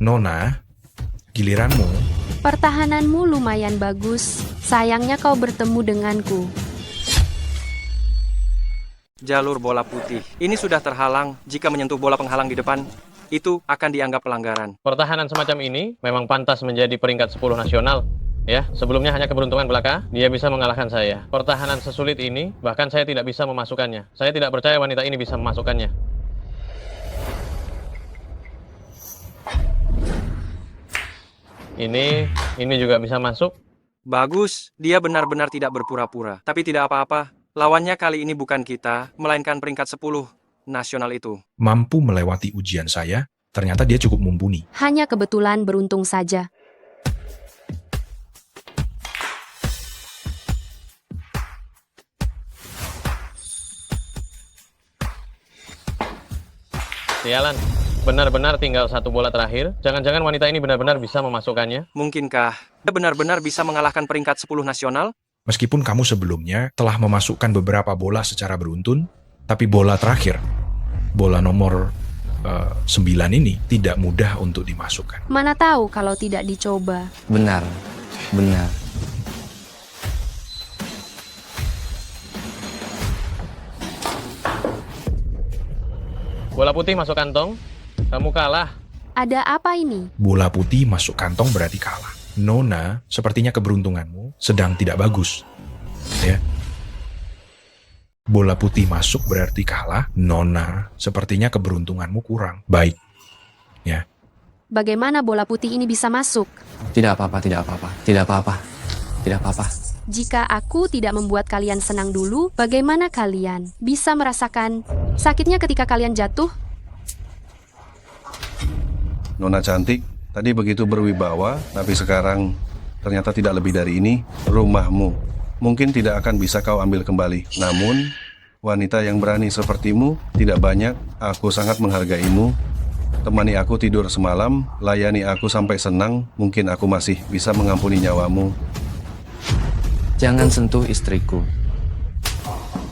Nona, giliranmu. Pertahananmu lumayan bagus. Sayangnya kau bertemu denganku. jalur bola putih. Ini sudah terhalang. Jika menyentuh bola penghalang di depan, itu akan dianggap pelanggaran. Pertahanan semacam ini memang pantas menjadi peringkat 10 nasional. Ya, sebelumnya hanya keberuntungan belaka, dia bisa mengalahkan saya. Pertahanan sesulit ini, bahkan saya tidak bisa memasukkannya. Saya tidak percaya wanita ini bisa memasukkannya. Ini juga bisa masuk. Bagus, dia benar-benar tidak berpura-pura. Tapi tidak apa-apa, lawannya kali ini bukan kita, melainkan peringkat 10 nasional itu. Mampu melewati ujian saya, ternyata dia cukup mumpuni. Hanya kebetulan beruntung saja. Sialan, benar-benar tinggal satu bola terakhir. Jangan-jangan wanita ini benar-benar bisa memasukkannya. Mungkinkah dia benar-benar bisa mengalahkan peringkat 10 nasional? Meskipun kamu sebelumnya telah memasukkan beberapa bola secara beruntun, tapi bola terakhir, bola nomor 9 ini tidak mudah untuk dimasukkan. Mana tahu kalau tidak dicoba. Benar, benar. Bola putih masuk kantong, kamu kalah. Ada apa ini? Bola putih masuk kantong berarti kalah. Nona, sepertinya keberuntunganmu sedang tidak bagus. Ya. Bola putih masuk berarti kalah. Nona, sepertinya keberuntunganmu kurang. Baik. Ya. Bagaimana bola putih ini bisa masuk? Tidak apa-apa, tidak apa-apa, tidak apa-apa, tidak apa-apa. Jika aku tidak membuat kalian senang dulu, bagaimana kalian bisa merasakan sakitnya ketika kalian jatuh? Nona cantik, tadi begitu berwibawa, tapi sekarang ternyata tidak lebih dari ini. Rumahmu mungkin tidak akan bisa kau ambil kembali. Namun, wanita yang berani sepertimu tidak banyak. Aku sangat menghargaimu. Temani aku tidur semalam, layani aku sampai senang. Mungkin aku masih bisa mengampuni nyawamu. Jangan sentuh istriku.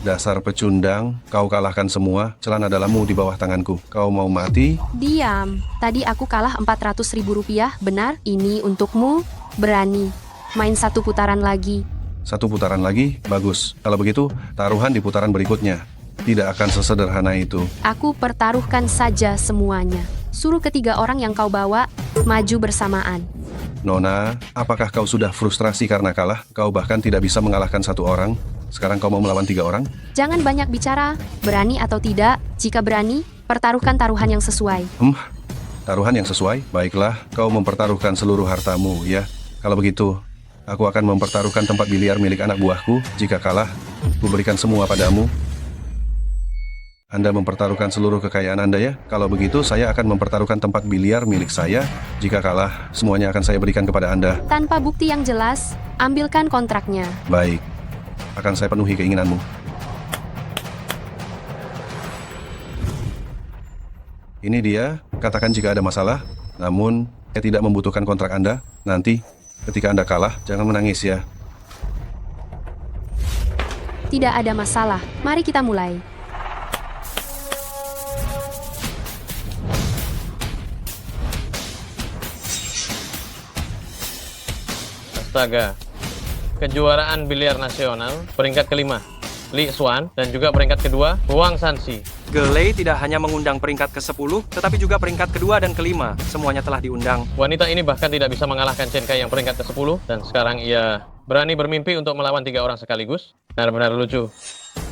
Dasar pecundang, kau kalahkan semua. Celana dalammu di bawah tanganku. Kau mau mati? Diam. Tadi aku kalah 400.000 rupiah, benar? Ini untukmu. Berani. Main satu putaran lagi. Satu putaran lagi? Bagus. Kalau begitu, taruhan di putaran berikutnya. Tidak akan sesederhana itu. Aku pertaruhkan saja semuanya. Suruh ketiga orang yang kau bawa maju bersamaan. Nona, apakah kau sudah frustrasi karena kalah? Kau bahkan tidak bisa mengalahkan satu orang. Sekarang kau mau melawan 3 orang? Jangan banyak bicara. Berani atau tidak? Jika berani, pertaruhkan taruhan yang sesuai. Taruhan yang sesuai? Baiklah, kau mempertaruhkan seluruh hartamu, ya. Kalau begitu, aku akan mempertaruhkan tempat biliar milik anak buahku. Jika kalah, kuberikan semua padamu. Anda mempertaruhkan seluruh kekayaan Anda ya? Kalau begitu, saya akan mempertaruhkan tempat biliar milik saya. Jika kalah, semuanya akan saya berikan kepada Anda. Tanpa bukti yang jelas, ambilkan kontraknya. Baik, akan saya penuhi keinginanmu. Ini dia, katakan jika ada masalah. Namun, saya tidak membutuhkan kontrak Anda. Nanti, ketika Anda kalah, jangan menangis ya. Tidak ada masalah. Mari kita mulai. Astaga. Kejuaraan biliar nasional peringkat kelima, Li Xuan, dan juga peringkat kedua, Huang Sanxi. Gelei tidak hanya mengundang peringkat ke-10, tetapi juga peringkat kedua dan kelima. Semuanya telah diundang. Wanita ini bahkan tidak bisa mengalahkan Chen Kai yang peringkat ke-10, dan sekarang ia berani bermimpi untuk melawan 3 orang sekaligus. Benar-benar lucu.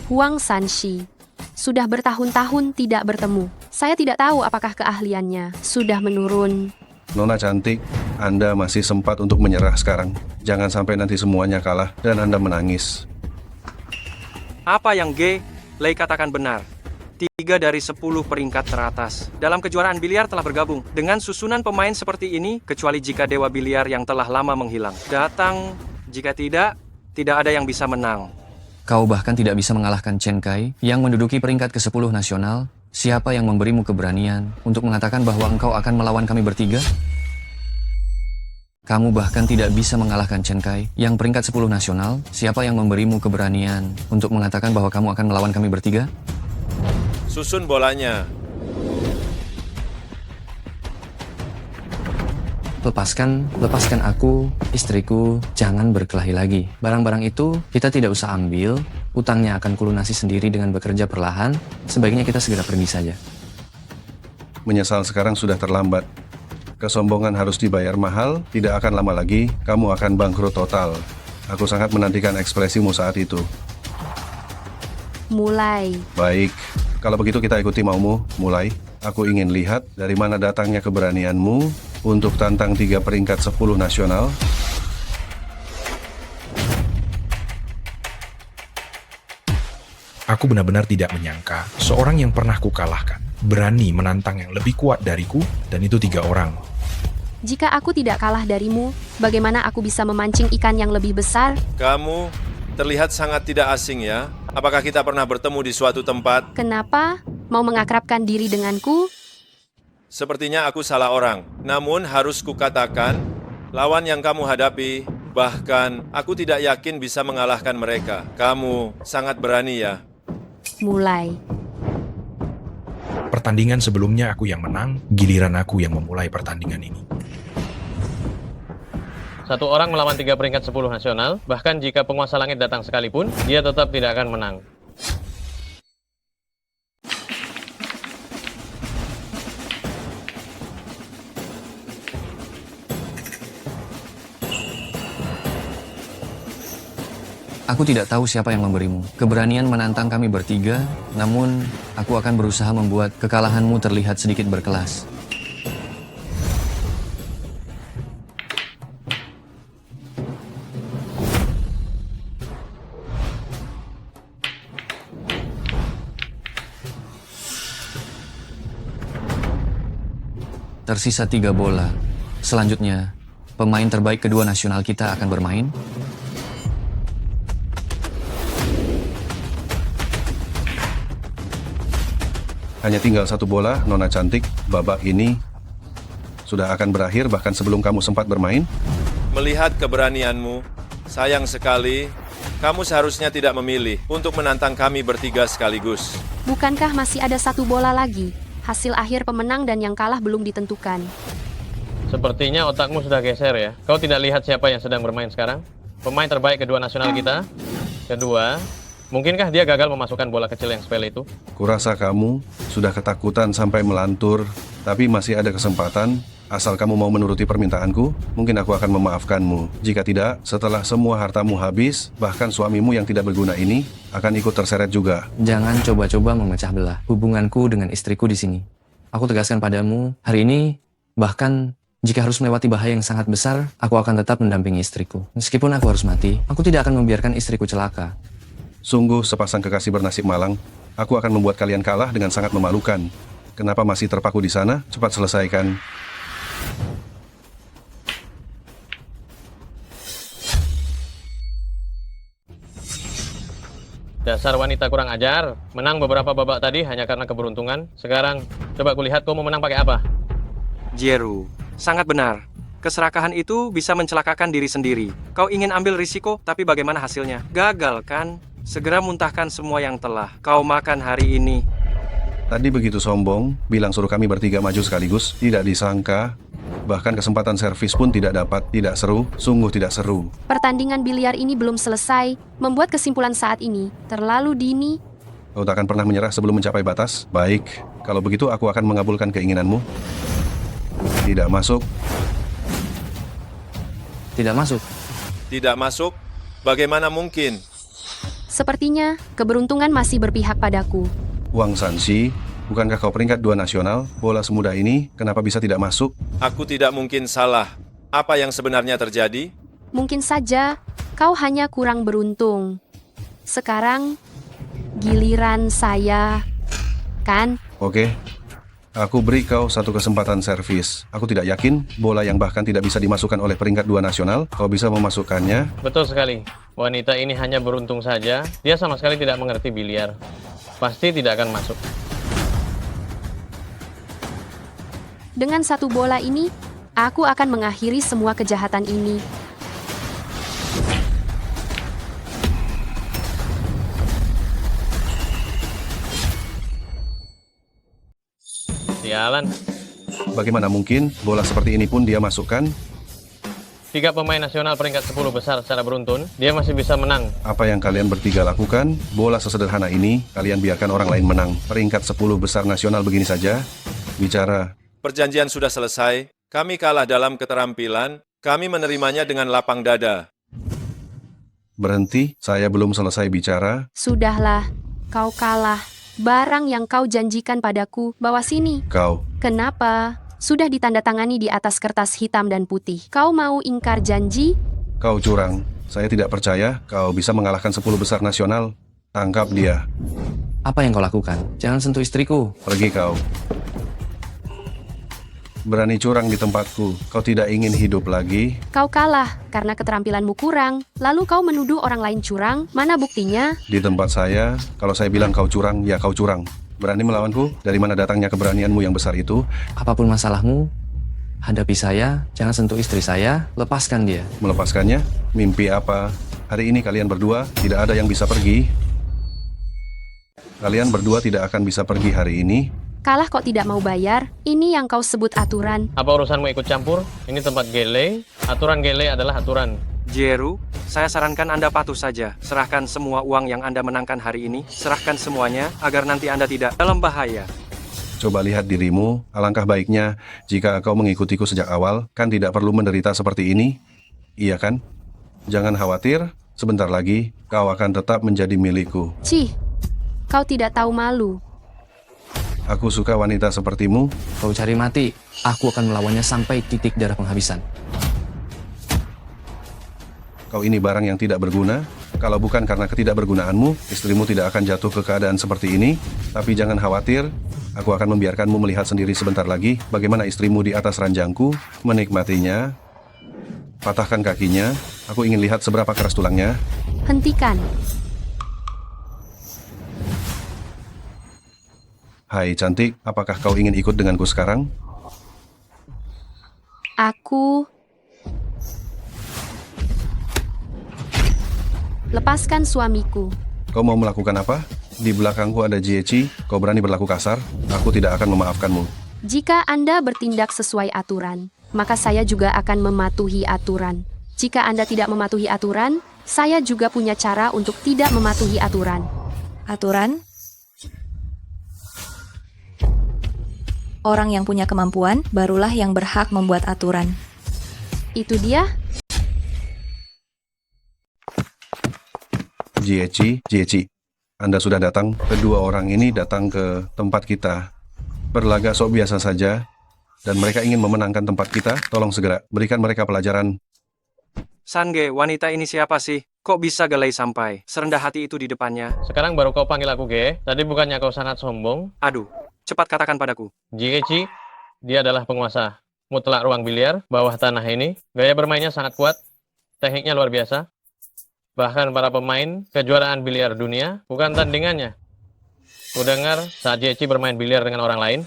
Huang Sanxi. Sudah bertahun-tahun tidak bertemu. Saya tidak tahu apakah keahliannya sudah menurun. Nona cantik, Anda masih sempat untuk menyerah sekarang. Jangan sampai nanti semuanya kalah dan Anda menangis. Apa yang Lei katakan benar. 3 dari 10 peringkat teratas dalam kejuaraan biliar telah bergabung. Dengan susunan pemain seperti ini, kecuali jika dewa biliar yang telah lama menghilang datang, jika tidak ada yang bisa menang. Kau bahkan tidak bisa mengalahkan Chen Kai yang menduduki peringkat ke-10 nasional. Siapa yang memberimu keberanian untuk mengatakan bahwa engkau akan melawan kami bertiga? Kamu bahkan tidak bisa mengalahkan Chen Kai yang peringkat 10 nasional. Siapa yang memberimu keberanian untuk mengatakan bahwa kamu akan melawan kami bertiga? Susun bolanya. Lepaskan aku, istriku, jangan berkelahi lagi. Barang-barang itu kita tidak usah ambil. Utangnya akan kulunasi sendiri dengan bekerja perlahan. Sebaiknya kita segera pergi saja. Menyesal sekarang sudah terlambat. Kesombongan harus dibayar mahal, tidak akan lama lagi, kamu akan bangkrut total. Aku sangat menantikan ekspresimu saat itu. Mulai. Baik, kalau begitu kita ikuti maumu, mulai. Aku ingin lihat dari mana datangnya keberanianmu untuk tantang 3 peringkat 10 nasional. Aku benar-benar tidak menyangka seorang yang pernah kukalahkan berani menantang yang lebih kuat dariku, dan itu 3 orang. Jika aku tidak kalah darimu, bagaimana aku bisa memancing ikan yang lebih besar? Kamu terlihat sangat tidak asing ya. Apakah kita pernah bertemu di suatu tempat? Kenapa? Mau mengakrabkan diri denganku? Sepertinya aku salah orang. Namun harus kukatakan, lawan yang kamu hadapi, bahkan aku tidak yakin bisa mengalahkan mereka. Kamu sangat berani ya. Mulai. Pertandingan sebelumnya aku yang menang, giliran aku yang memulai pertandingan ini. 1 orang melawan 3 peringkat 10 nasional, bahkan jika penguasa langit datang sekalipun, dia tetap tidak akan menang. Aku tidak tahu siapa yang memberimu keberanian menantang kami bertiga, namun aku akan berusaha membuat kekalahanmu terlihat sedikit berkelas. Tersisa 3 bola. Selanjutnya, pemain terbaik kedua nasional kita akan bermain. Hanya tinggal 1 bola, Nona cantik. Babak ini sudah akan berakhir bahkan sebelum kamu sempat bermain. Melihat keberanianmu, sayang sekali, kamu seharusnya tidak memilih untuk menantang kami bertiga sekaligus. Bukankah masih ada 1 bola lagi? Hasil akhir pemenang dan yang kalah belum ditentukan. Sepertinya otakmu sudah geser ya. Kau tidak lihat siapa yang sedang bermain sekarang? Pemain terbaik kedua nasional kita. Kedua, mungkinkah dia gagal memasukkan bola kecil yang sepele itu? Kurasa kamu sudah ketakutan sampai melantur, tapi masih ada kesempatan. Asal kamu mau menuruti permintaanku, mungkin aku akan memaafkanmu. Jika tidak, setelah semua hartamu habis, bahkan suamimu yang tidak berguna ini akan ikut terseret juga. Jangan coba-coba memecah belah hubunganku dengan istriku di sini. Aku tegaskan padamu, hari ini, bahkan jika harus melewati bahaya yang sangat besar, aku akan tetap mendampingi istriku. Meskipun aku harus mati, aku tidak akan membiarkan istriku celaka. Sungguh sepasang kekasih bernasib malang. Aku akan membuat kalian kalah dengan sangat memalukan. Kenapa masih terpaku di sana? Cepat selesaikan. Dasar wanita kurang ajar. Menang beberapa babak tadi hanya karena keberuntungan. Sekarang, coba kulihat kau mau menang pakai apa? Jieru, sangat benar. Keserakahan itu bisa mencelakakan diri sendiri. Kau ingin ambil risiko, tapi bagaimana hasilnya? Gagal kan? Segera muntahkan semua yang telah kau makan hari ini. Tadi begitu sombong, bilang suruh kami bertiga maju sekaligus. Tidak disangka, bahkan kesempatan servis pun tidak dapat. Tidak seru, sungguh tidak seru. Pertandingan biliar ini belum selesai. Membuat kesimpulan saat ini terlalu dini. Kau tak akan pernah menyerah sebelum mencapai batas? Baik, kalau begitu aku akan mengabulkan keinginanmu. Tidak masuk. Tidak masuk. Tidak masuk? Bagaimana mungkin? Sepertinya keberuntungan masih berpihak padaku. Wang Sanxi, bukankah kau peringkat 2 nasional? Bola semudah ini, kenapa bisa tidak masuk? Aku tidak mungkin salah. Apa yang sebenarnya terjadi? Mungkin saja kau hanya kurang beruntung. Sekarang giliran saya, kan? Oke, aku beri kau 1 kesempatan servis. Aku tidak yakin bola yang bahkan tidak bisa dimasukkan oleh peringkat 2 nasional, kau bisa memasukkannya. Betul sekali. Wanita ini hanya beruntung saja. Dia sama sekali tidak mengerti biliar. Pasti tidak akan masuk. Dengan 1 bola ini, aku akan mengakhiri semua kejahatan ini. Sialan. Bagaimana mungkin bola seperti ini pun dia masukkan? Tiga pemain nasional peringkat 10 besar secara beruntun, dia masih bisa menang. Apa yang kalian bertiga lakukan, bola sesederhana ini, kalian biarkan orang lain menang. Peringkat 10 besar nasional begini saja, bicara. Perjanjian sudah selesai, kami kalah dalam keterampilan, kami menerimanya dengan lapang dada. Berhenti, saya belum selesai bicara. Sudahlah, kau kalah. Barang yang kau janjikan padaku, bawa sini. Kau, Kenapa? Sudah ditandatangani di atas kertas hitam dan putih. Kau mau ingkar janji? kau curang. Saya tidak percaya kau bisa mengalahkan 10 besar nasional. Tangkap dia. Apa yang kau lakukan? Jangan sentuh istriku. Pergi kau. Berani curang di tempatku. Kau tidak ingin hidup lagi? Kau kalah karena keterampilanmu kurang. Lalu kau menuduh orang lain curang. Mana buktinya? Di tempat saya, kalau saya bilang kau curang, ya kau curang. Berani melawanku? Dari mana datangnya keberanianmu yang besar itu? Apapun masalahmu, hadapi saya, jangan sentuh istri saya, lepaskan dia. Melepaskannya? Mimpi apa? Hari ini kalian berdua tidak ada yang bisa pergi. Kalian berdua tidak akan bisa pergi hari ini. Kalah kok tidak mau bayar? Ini yang kau sebut aturan. Apa urusanmu ikut campur? Ini tempat gele. Aturan gele adalah aturan. Jieru, saya sarankan Anda patuh saja. Serahkan semua uang yang Anda menangkan hari ini. Serahkan semuanya agar nanti Anda tidak dalam bahaya. Coba lihat dirimu, alangkah baiknya jika kau mengikutiku sejak awal, kan tidak perlu menderita seperti ini. Iya kan? Jangan khawatir, sebentar lagi kau akan tetap menjadi milikku. Cih, kau tidak tahu malu. Aku suka wanita sepertimu. Kau cari mati, aku akan melawannya sampai titik darah penghabisan. Kau ini barang yang tidak berguna. Kalau bukan karena ketidakbergunaanmu, istrimu tidak akan jatuh ke keadaan seperti ini. Tapi jangan khawatir, aku akan membiarkanmu melihat sendiri sebentar lagi bagaimana istrimu di atas ranjangku, menikmatinya. Patahkan kakinya, aku ingin lihat seberapa keras tulangnya. Hentikan. Hai cantik, apakah kau ingin ikut denganku sekarang? Aku... Lepaskan suamiku. Kau mau melakukan apa? Di belakangku ada Jiechi, kau berani berlaku kasar? Aku tidak akan memaafkanmu. Jika Anda bertindak sesuai aturan, maka saya juga akan mematuhi aturan. Jika Anda tidak mematuhi aturan, saya juga punya cara untuk tidak mematuhi aturan. Aturan? Orang yang punya kemampuan barulah yang berhak membuat aturan. Itu dia? Jiechi, Anda sudah datang. Kedua orang ini datang ke tempat kita. Berlagak sok biasa saja, dan mereka ingin memenangkan tempat kita. Tolong segera berikan mereka pelajaran. Sange, wanita ini siapa sih? Kok bisa galai sampai serendah hati itu di depannya? Sekarang baru kau panggil aku Ge. Tadi bukannya kau sangat sombong? Aduh, cepat katakan padaku. Jiechi, dia adalah penguasa mutlak ruang biliar bawah tanah ini. Gaya bermainnya sangat kuat, tekniknya luar biasa. Bahkan para pemain kejuaraan biliar dunia bukan tandingannya. Kudengar saat Jiechi bermain biliar dengan orang lain,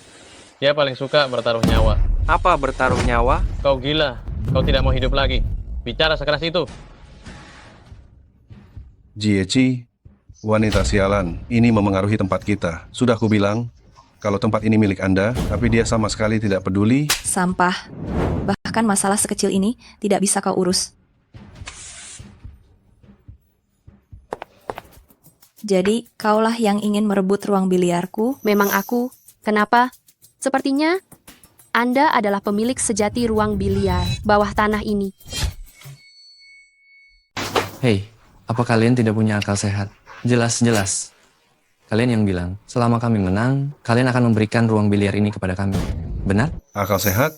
dia paling suka bertaruh nyawa. Apa bertaruh nyawa? Kau gila, kau tidak mau hidup lagi. Bicara sekeras itu. Jiechi, wanita sialan, ini memengaruhi tempat kita. Sudah kubilang, kalau tempat ini milik Anda, tapi dia sama sekali tidak peduli. Sampah. Bahkan masalah sekecil ini tidak bisa kau urus. Jadi, kaulah yang ingin merebut ruang biliarku. Memang aku. Kenapa? Sepertinya Anda adalah pemilik sejati ruang biliar bawah tanah ini. Hei, apa kalian tidak punya akal sehat? Jelas-jelas. Kalian yang bilang, selama kami menang, kalian akan memberikan ruang biliar ini kepada kami. Benar? Akal sehat?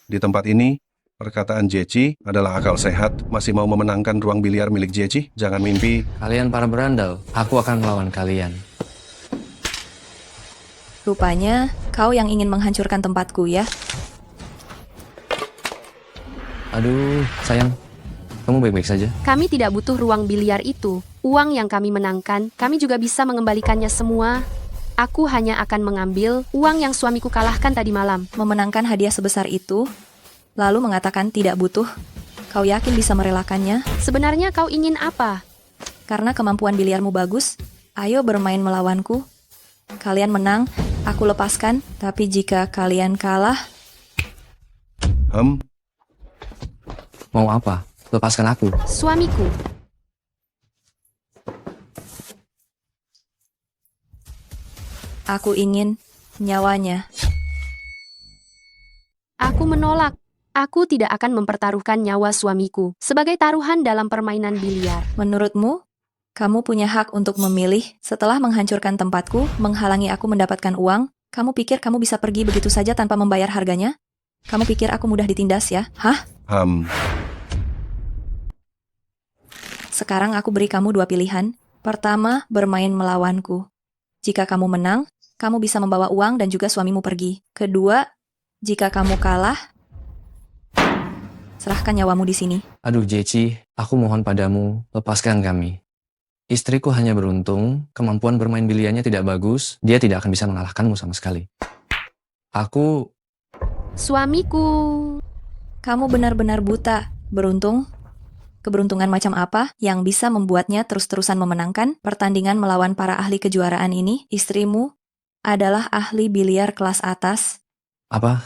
Di tempat ini, perkataan Jiechi adalah akal sehat. Masih mau memenangkan ruang biliar milik Jiechi? Jangan mimpi. Kalian para berandal, aku akan melawan kalian. Rupanya, kau yang ingin menghancurkan tempatku ya. Aduh, sayang. Kamu baik-baik saja? Kami tidak butuh ruang biliar itu. Uang yang kami menangkan, kami juga bisa mengembalikannya semua. Aku hanya akan mengambil uang yang suamiku kalahkan tadi malam. Memenangkan hadiah sebesar itu, lalu mengatakan tidak butuh. Kau yakin bisa merelakannya? Sebenarnya kau ingin apa? Karena kemampuan biliarmu bagus, ayo bermain melawanku. Kalian menang, aku lepaskan. Tapi jika kalian kalah, Mau apa? Lepaskan aku. Suamiku, Aku ingin nyawanya. aku menolak. Aku tidak akan mempertaruhkan nyawa suamiku sebagai taruhan dalam permainan biliar. Menurutmu, kamu punya hak untuk memilih setelah menghancurkan tempatku, menghalangi aku mendapatkan uang. Kamu pikir kamu bisa pergi begitu saja tanpa membayar harganya? Kamu pikir aku mudah ditindas ya? Hah? Sekarang aku beri kamu dua pilihan. Pertama, bermain melawanku. Jika kamu menang, kamu bisa membawa uang dan juga suamimu pergi. Kedua, jika kamu kalah, serahkan nyawamu di sini. Aduh Jeci, aku mohon padamu, lepaskan kami. Istriku hanya beruntung, kemampuan bermain biliarnya tidak bagus, dia tidak akan bisa mengalahkanmu sama sekali. Aku, Suamiku, Kamu benar-benar buta. Beruntung? Keberuntungan macam apa yang bisa membuatnya terus-terusan memenangkan pertandingan melawan para ahli kejuaraan ini? Istrimu adalah ahli biliar kelas atas. apa?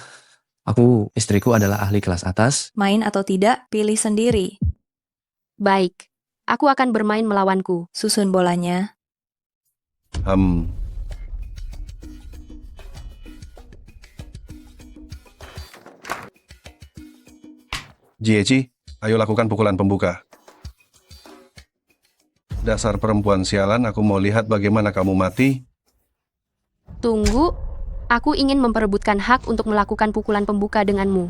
Istriku adalah ahli kelas atas. Main atau tidak, pilih sendiri. baik. Aku akan bermain melawanku. Susun bolanya. Jieci, ayo lakukan pukulan pembuka. Dasar perempuan sialan, aku mau lihat bagaimana kamu mati. Tunggu, aku ingin memperebutkan hak untuk melakukan pukulan pembuka denganmu.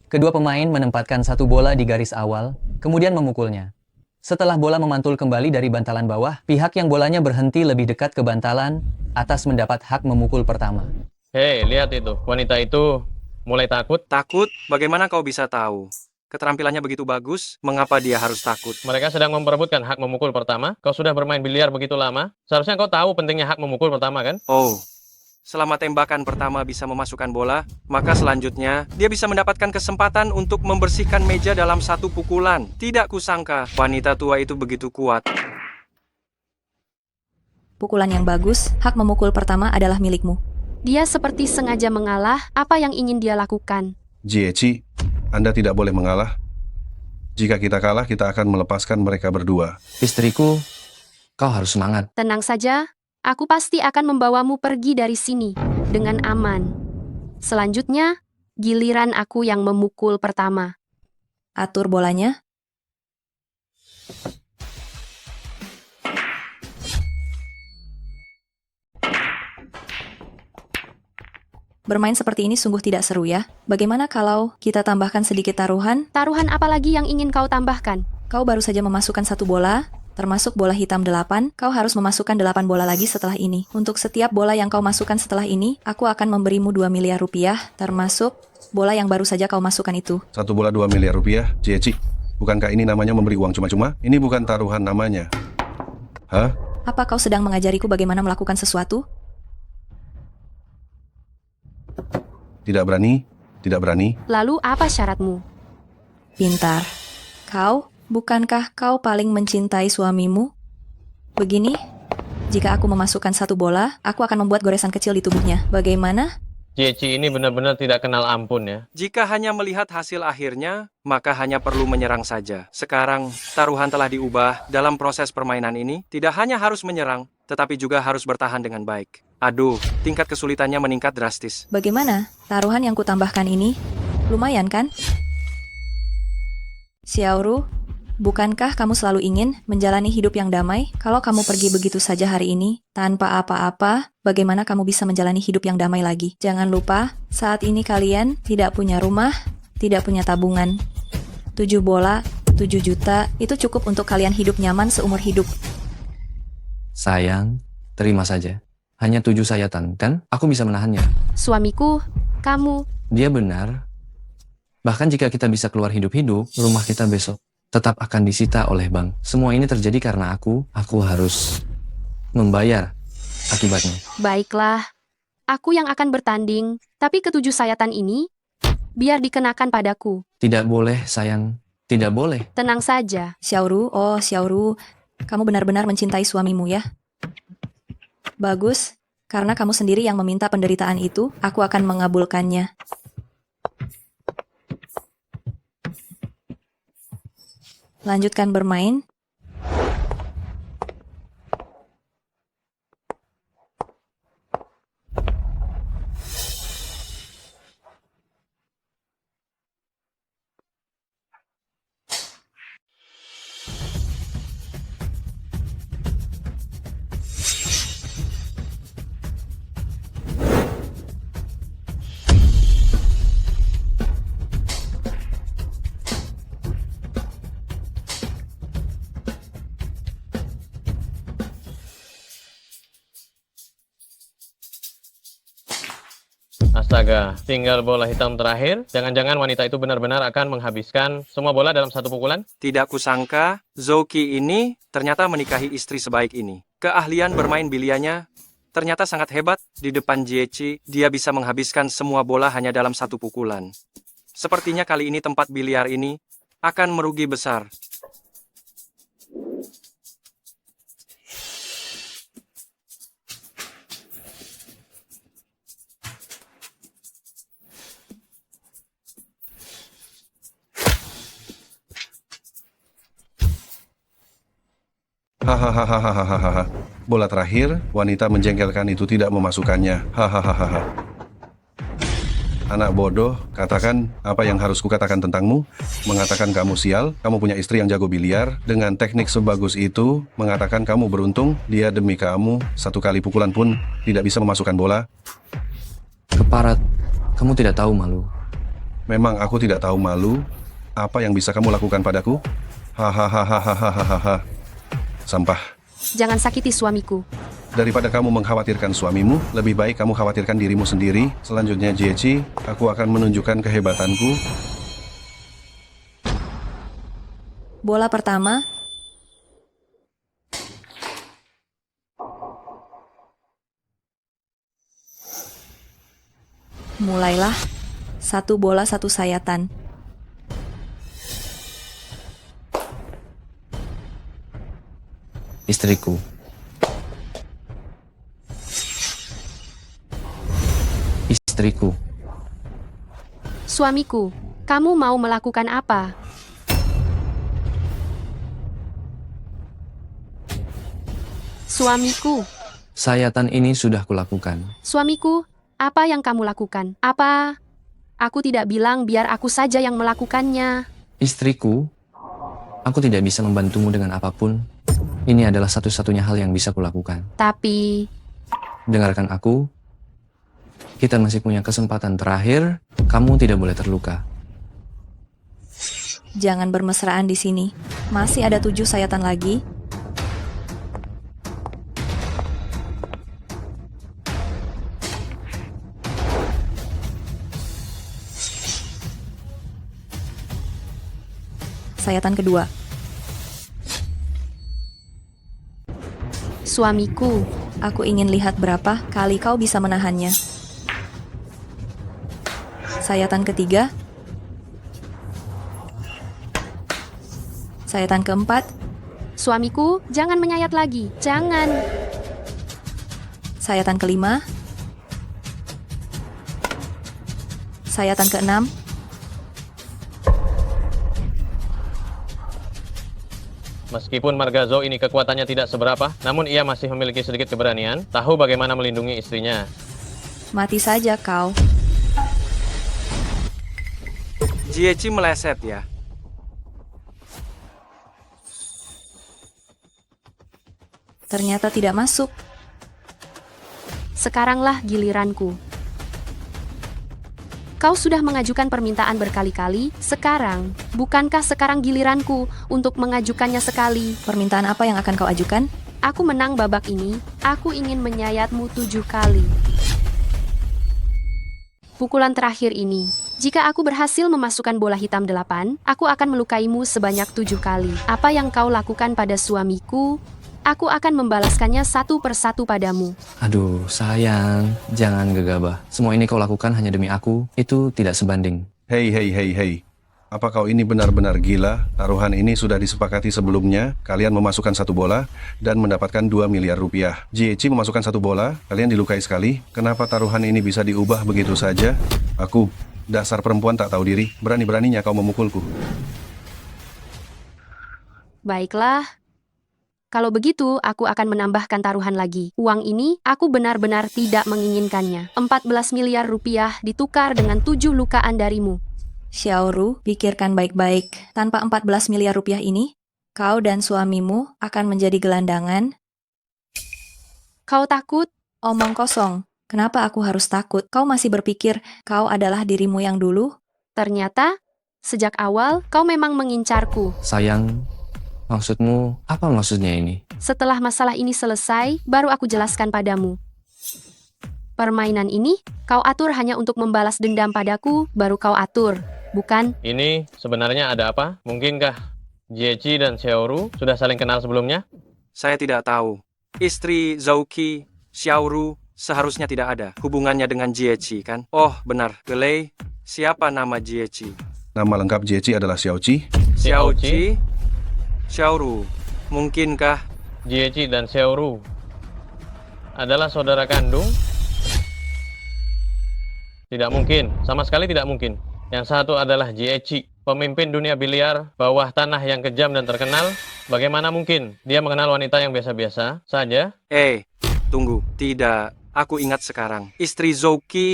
Kedua pemain menempatkan satu bola di garis awal, kemudian memukulnya. Setelah bola memantul kembali dari bantalan bawah, pihak yang bolanya berhenti lebih dekat ke bantalan atas mendapat hak memukul pertama. Hei, lihat itu. Wanita itu mulai takut. Takut? Bagaimana kau bisa tahu? Keterampilannya begitu bagus, mengapa dia harus takut? Mereka sedang memperebutkan hak memukul pertama. Kau sudah bermain biliar begitu lama. Seharusnya kau tahu pentingnya hak memukul pertama, kan? Oh, selama tembakan pertama bisa memasukkan bola, maka selanjutnya dia bisa mendapatkan kesempatan untuk membersihkan meja dalam satu pukulan. Tidak kusangka wanita tua itu begitu kuat. Pukulan yang bagus, hak memukul pertama adalah milikmu. Dia seperti sengaja mengalah apa yang ingin dia lakukan. Jieci, Anda tidak boleh mengalah. Jika kita kalah, kita akan melepaskan mereka berdua. Istriku, kau harus semangat. Tenang saja, aku pasti akan membawamu pergi dari sini dengan aman. Selanjutnya, giliran aku yang memukul pertama. Atur bolanya. Bermain seperti ini sungguh tidak seru ya. Bagaimana kalau kita tambahkan sedikit taruhan? Taruhan apa lagi yang ingin kau tambahkan? Kau baru saja memasukkan satu bola, termasuk bola hitam 8, kau harus memasukkan 8 bola lagi setelah ini. Untuk setiap bola yang kau masukkan setelah ini, aku akan memberimu 2 miliar rupiah, termasuk bola yang baru saja kau masukkan itu. Satu bola 2 miliar rupiah, Jieci. Bukankah ini namanya memberi uang cuma-cuma? Ini bukan taruhan namanya. Hah? Apa kau sedang mengajariku bagaimana melakukan sesuatu? Tidak berani? Tidak berani? Lalu apa syaratmu? Pintar. Kau, bukankah kau paling mencintai suamimu? Begini, jika aku memasukkan satu bola, aku akan membuat goresan kecil di tubuhnya. Bagaimana? Cici ini benar-benar tidak kenal ampun ya. Jika hanya melihat hasil akhirnya, maka hanya perlu menyerang saja. Sekarang, taruhan telah diubah. Dalam proses permainan ini, tidak hanya harus menyerang, tetapi juga harus bertahan dengan baik. Aduh, tingkat kesulitannya meningkat drastis. Bagaimana? Taruhan yang kutambahkan ini? Lumayan kan? Xiaoru, bukankah kamu selalu ingin menjalani hidup yang damai? Kalau kamu pergi begitu saja hari ini, tanpa apa-apa, bagaimana kamu bisa menjalani hidup yang damai lagi? Jangan lupa, saat ini kalian tidak punya rumah, tidak punya tabungan. 7 bola, 7 juta, itu cukup untuk kalian hidup nyaman seumur hidup. Sayang, terima saja. Hanya 7 sayatan, kan? Aku bisa menahannya. Suamiku, kamu, Dia benar. Bahkan jika kita bisa keluar hidup-hidup, rumah kita besok tetap akan disita oleh bank. Semua ini terjadi karena aku harus membayar akibatnya. baiklah. Aku yang akan bertanding, tapi ketujuh sayatan ini, biar dikenakan padaku. Tidak boleh, sayang. Tidak boleh. Tenang saja. Xiaoru, oh Xiaoru, kamu benar-benar mencintai suamimu ya? Bagus, karena kamu sendiri yang meminta penderitaan itu, aku akan mengabulkannya. Lanjutkan bermain. Astaga, tinggal bola hitam terakhir. Jangan-jangan wanita itu benar-benar akan menghabiskan semua bola dalam satu pukulan? Tidak kusangka, Zouki ini ternyata menikahi istri sebaik ini. Keahlian bermain biliarnya ternyata sangat hebat. Di depan Jiechi, dia bisa menghabiskan semua bola hanya dalam satu pukulan. Sepertinya kali ini tempat biliar ini akan merugi besar. Hahaha. Bola terakhir, wanita menjengkelkan itu tidak memasukkannya. Hahaha. Anak bodoh, katakan apa yang harus kukatakan tentangmu? Mengatakan kamu sial, kamu punya istri yang jago biliar, dengan teknik sebagus itu, mengatakan kamu beruntung, dia demi kamu, satu kali pukulan pun tidak bisa memasukkan bola. Keparat, kamu tidak tahu malu. Memang aku tidak tahu malu, apa yang bisa kamu lakukan padaku? Hahaha. Sampah. Jangan sakiti suamiku. Daripada kamu mengkhawatirkan suamimu, lebih baik kamu khawatirkan dirimu sendiri. Selanjutnya, Jiechi, aku akan menunjukkan kehebatanku. Bola pertama. Mulailah. 1 bola 1 sayatan. Istriku. Istriku. Suamiku, kamu mau melakukan apa? Suamiku, Sayatan ini sudah kulakukan. suamiku, apa yang kamu lakukan? Apa? Aku tidak bilang biar aku saja yang melakukannya. Istriku, aku tidak bisa membantumu dengan apapun. Ini adalah satu-satunya hal yang bisa kulakukan. Tapi, Dengarkan aku. Kita masih punya kesempatan terakhir. Kamu tidak boleh terluka. Jangan bermesraan di sini. Masih ada 7 sayatan lagi. Sayatan kedua. suamiku, Aku ingin lihat berapa kali kau bisa menahannya. Sayatan ketiga. Sayatan keempat. suamiku, jangan menyayat lagi. Jangan. Sayatan kelima. Sayatan keenam. Meskipun marga Zhou ini kekuatannya tidak seberapa, namun ia masih memiliki sedikit keberanian, tahu bagaimana melindungi istrinya. Mati saja kau. Jiechi meleset ya. Ternyata tidak masuk. Sekaranglah giliranku. Kau sudah mengajukan permintaan berkali-kali, sekarang, bukankah sekarang giliranku untuk mengajukannya sekali? Permintaan apa yang akan kau ajukan? Aku menang babak ini, aku ingin menyayatmu 7 kali. Pukulan terakhir ini, jika aku berhasil memasukkan bola hitam 8, aku akan melukaimu sebanyak 7 kali. Apa yang kau lakukan pada suamiku? Aku akan membalaskannya satu persatu padamu. Aduh, sayang, jangan gegabah. Semua ini kau lakukan hanya demi aku, itu tidak sebanding. Hei. Apa kau ini benar-benar gila? Taruhan ini sudah disepakati sebelumnya. Kalian memasukkan 1 bola dan mendapatkan 2 miliar rupiah. Jiechi memasukkan 1 bola, kalian dilukai sekali. Kenapa taruhan ini bisa diubah begitu saja? Aku, dasar perempuan tak tahu diri, berani-beraninya kau memukulku. Baiklah. Kalau begitu, aku akan menambahkan taruhan lagi. Uang ini, aku benar-benar tidak menginginkannya. 14 miliar rupiah ditukar dengan 7 lukaan darimu. Xiaoru, pikirkan baik-baik. Tanpa 14 miliar rupiah ini, kau dan suamimu akan menjadi gelandangan. Kau takut? Omong kosong. Kenapa aku harus takut? Kau masih berpikir kau adalah dirimu yang dulu? Ternyata, sejak awal, kau memang mengincarku. Sayang, maksudmu apa maksudnya ini? Setelah masalah ini selesai, baru aku jelaskan padamu. Permainan ini, kau atur hanya untuk membalas dendam padaku, baru kau atur, bukan? Ini sebenarnya ada apa? Mungkinkah Jiechi dan Xiaoru sudah saling kenal sebelumnya? Saya tidak tahu. Istri Zouki, Xiaoru, seharusnya tidak ada hubungannya dengan Jiechi, kan? Oh, benar. Gelei, siapa nama Jiechi? Nama lengkap Jiechi adalah Xiaoqi. Xiaoqi? Xiaoru, mungkinkah Jiechi dan Xiaoru adalah saudara kandung? Tidak mungkin, sama sekali tidak mungkin. Yang satu adalah Jiechi, pemimpin dunia biliar bawah tanah yang kejam dan terkenal. Bagaimana mungkin dia mengenal wanita yang biasa-biasa saja? Tunggu. Tidak, aku ingat sekarang. Istri Zouki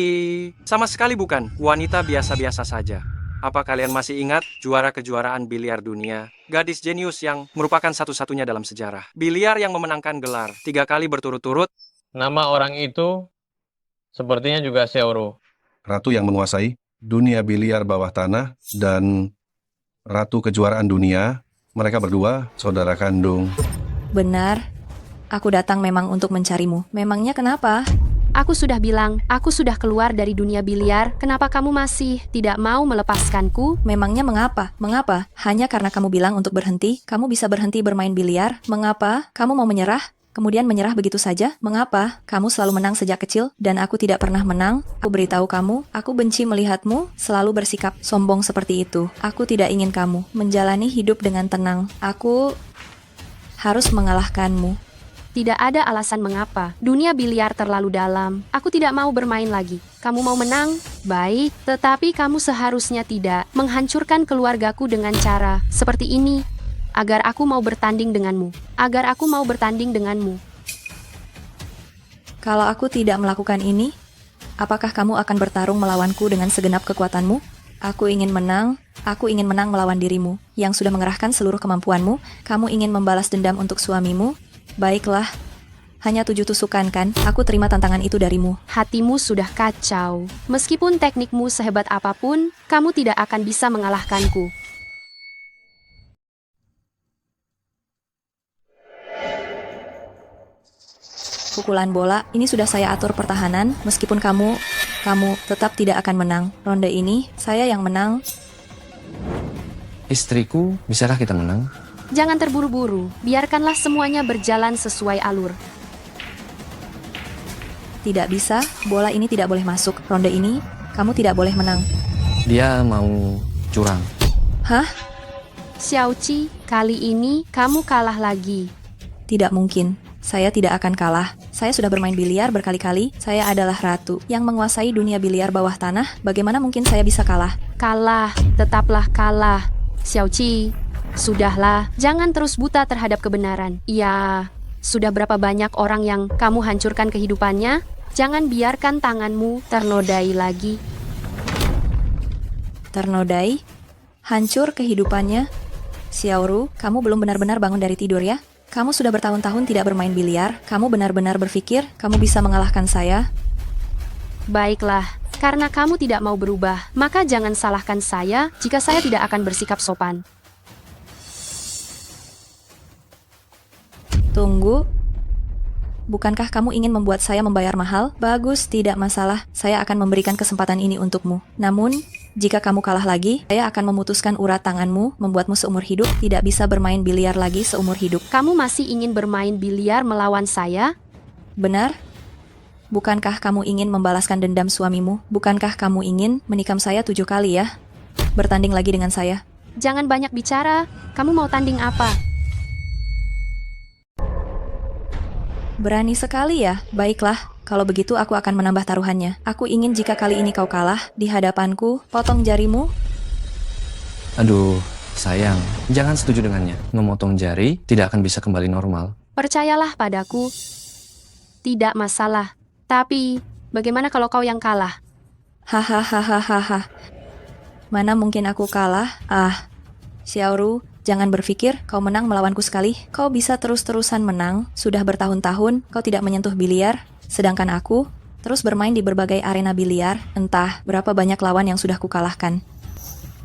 sama sekali bukan wanita biasa-biasa saja. Apa kalian masih ingat juara kejuaraan biliar dunia? Gadis jenius yang merupakan satu-satunya dalam sejarah. Biliar yang memenangkan gelar 3 kali berturut-turut. Nama orang itu sepertinya juga Xiaoru. Ratu yang menguasai dunia biliar bawah tanah dan ratu kejuaraan dunia. Mereka berdua saudara kandung. Benar. Aku datang memang untuk mencarimu. Memangnya kenapa? Aku sudah bilang, aku sudah keluar dari dunia biliar, kenapa kamu masih tidak mau melepaskanku? Memangnya mengapa? Mengapa? Hanya karena kamu bilang untuk berhenti, kamu bisa berhenti bermain biliar? Mengapa? Kamu mau menyerah? Kemudian menyerah begitu saja? Mengapa? Kamu selalu menang sejak kecil, dan aku tidak pernah menang. Aku beritahu kamu, aku benci melihatmu selalu bersikap sombong seperti itu. Aku tidak ingin kamu menjalani hidup dengan tenang. Aku harus mengalahkanmu. Tidak ada alasan mengapa. Dunia biliar terlalu dalam. Aku tidak mau bermain lagi. Kamu mau menang? Baik, tetapi kamu seharusnya tidak menghancurkan keluargaku dengan cara seperti ini. Agar aku mau bertanding denganmu. Agar aku mau bertanding denganmu. Kalau aku tidak melakukan ini, apakah kamu akan bertarung melawanku dengan segenap kekuatanmu? Aku ingin menang melawan dirimu, yang sudah mengerahkan seluruh kemampuanmu. Kamu ingin membalas dendam untuk suamimu? Baiklah, hanya 7 tusukan kan? Aku terima tantangan itu darimu. Hatimu sudah kacau. Meskipun teknikmu sehebat apapun, kamu tidak akan bisa mengalahkanku. Pukulan bola, ini sudah saya atur pertahanan, meskipun kamu tetap tidak akan menang. Ronde ini, saya yang menang. Istriku, bisakah kita menang? Jangan terburu-buru, biarkanlah semuanya berjalan sesuai alur. Tidak bisa, bola ini tidak boleh masuk. Ronde ini, kamu tidak boleh menang. Dia mau curang. Hah? Xiaoqi, kali ini kamu kalah lagi. Tidak mungkin. Saya tidak akan kalah. Saya sudah bermain biliar berkali-kali. Saya adalah ratu yang menguasai dunia biliar bawah tanah. Bagaimana mungkin saya bisa kalah? Kalah, tetaplah kalah. Xiaoqi, sudahlah, jangan terus buta terhadap kebenaran. Ya, sudah berapa banyak orang yang kamu hancurkan kehidupannya? Jangan biarkan tanganmu ternodai lagi. Ternodai? Hancur kehidupannya? Xiaoru, kamu belum benar-benar bangun dari tidur ya? Kamu sudah bertahun-tahun tidak bermain biliar. Kamu benar-benar berpikir kamu bisa mengalahkan saya? Baiklah, karena kamu tidak mau berubah, maka jangan salahkan saya jika saya tidak akan bersikap sopan. Tunggu. Bukankah kamu ingin membuat saya membayar mahal? Bagus, tidak masalah. Saya akan memberikan kesempatan ini untukmu. Namun, jika kamu kalah lagi, saya akan memutuskan urat tanganmu, membuatmu seumur hidup tidak bisa bermain biliar lagi seumur hidup. Kamu masih ingin bermain biliar melawan saya? Benar? Bukankah kamu ingin membalaskan dendam suamimu? Bukankah kamu ingin menikam saya 7 kali ya? Bertanding lagi dengan saya. Jangan banyak bicara. Kamu mau tanding apa? Berani sekali ya? Baiklah, kalau begitu aku akan menambah taruhannya. Aku ingin jika kali ini kau kalah, di hadapanku, potong jarimu. Aduh, Sayang, jangan setuju dengannya. Memotong jari tidak akan bisa kembali normal. Percayalah padaku. Tidak masalah. Tapi, bagaimana kalau kau yang kalah? Hahaha. Mana mungkin aku kalah? Xiaoru, jangan berpikir kau menang melawanku sekali. Kau bisa terus-terusan menang. Sudah bertahun-tahun kau tidak menyentuh biliar. Sedangkan aku terus bermain di berbagai arena biliar. Entah berapa banyak lawan yang sudah kukalahkan.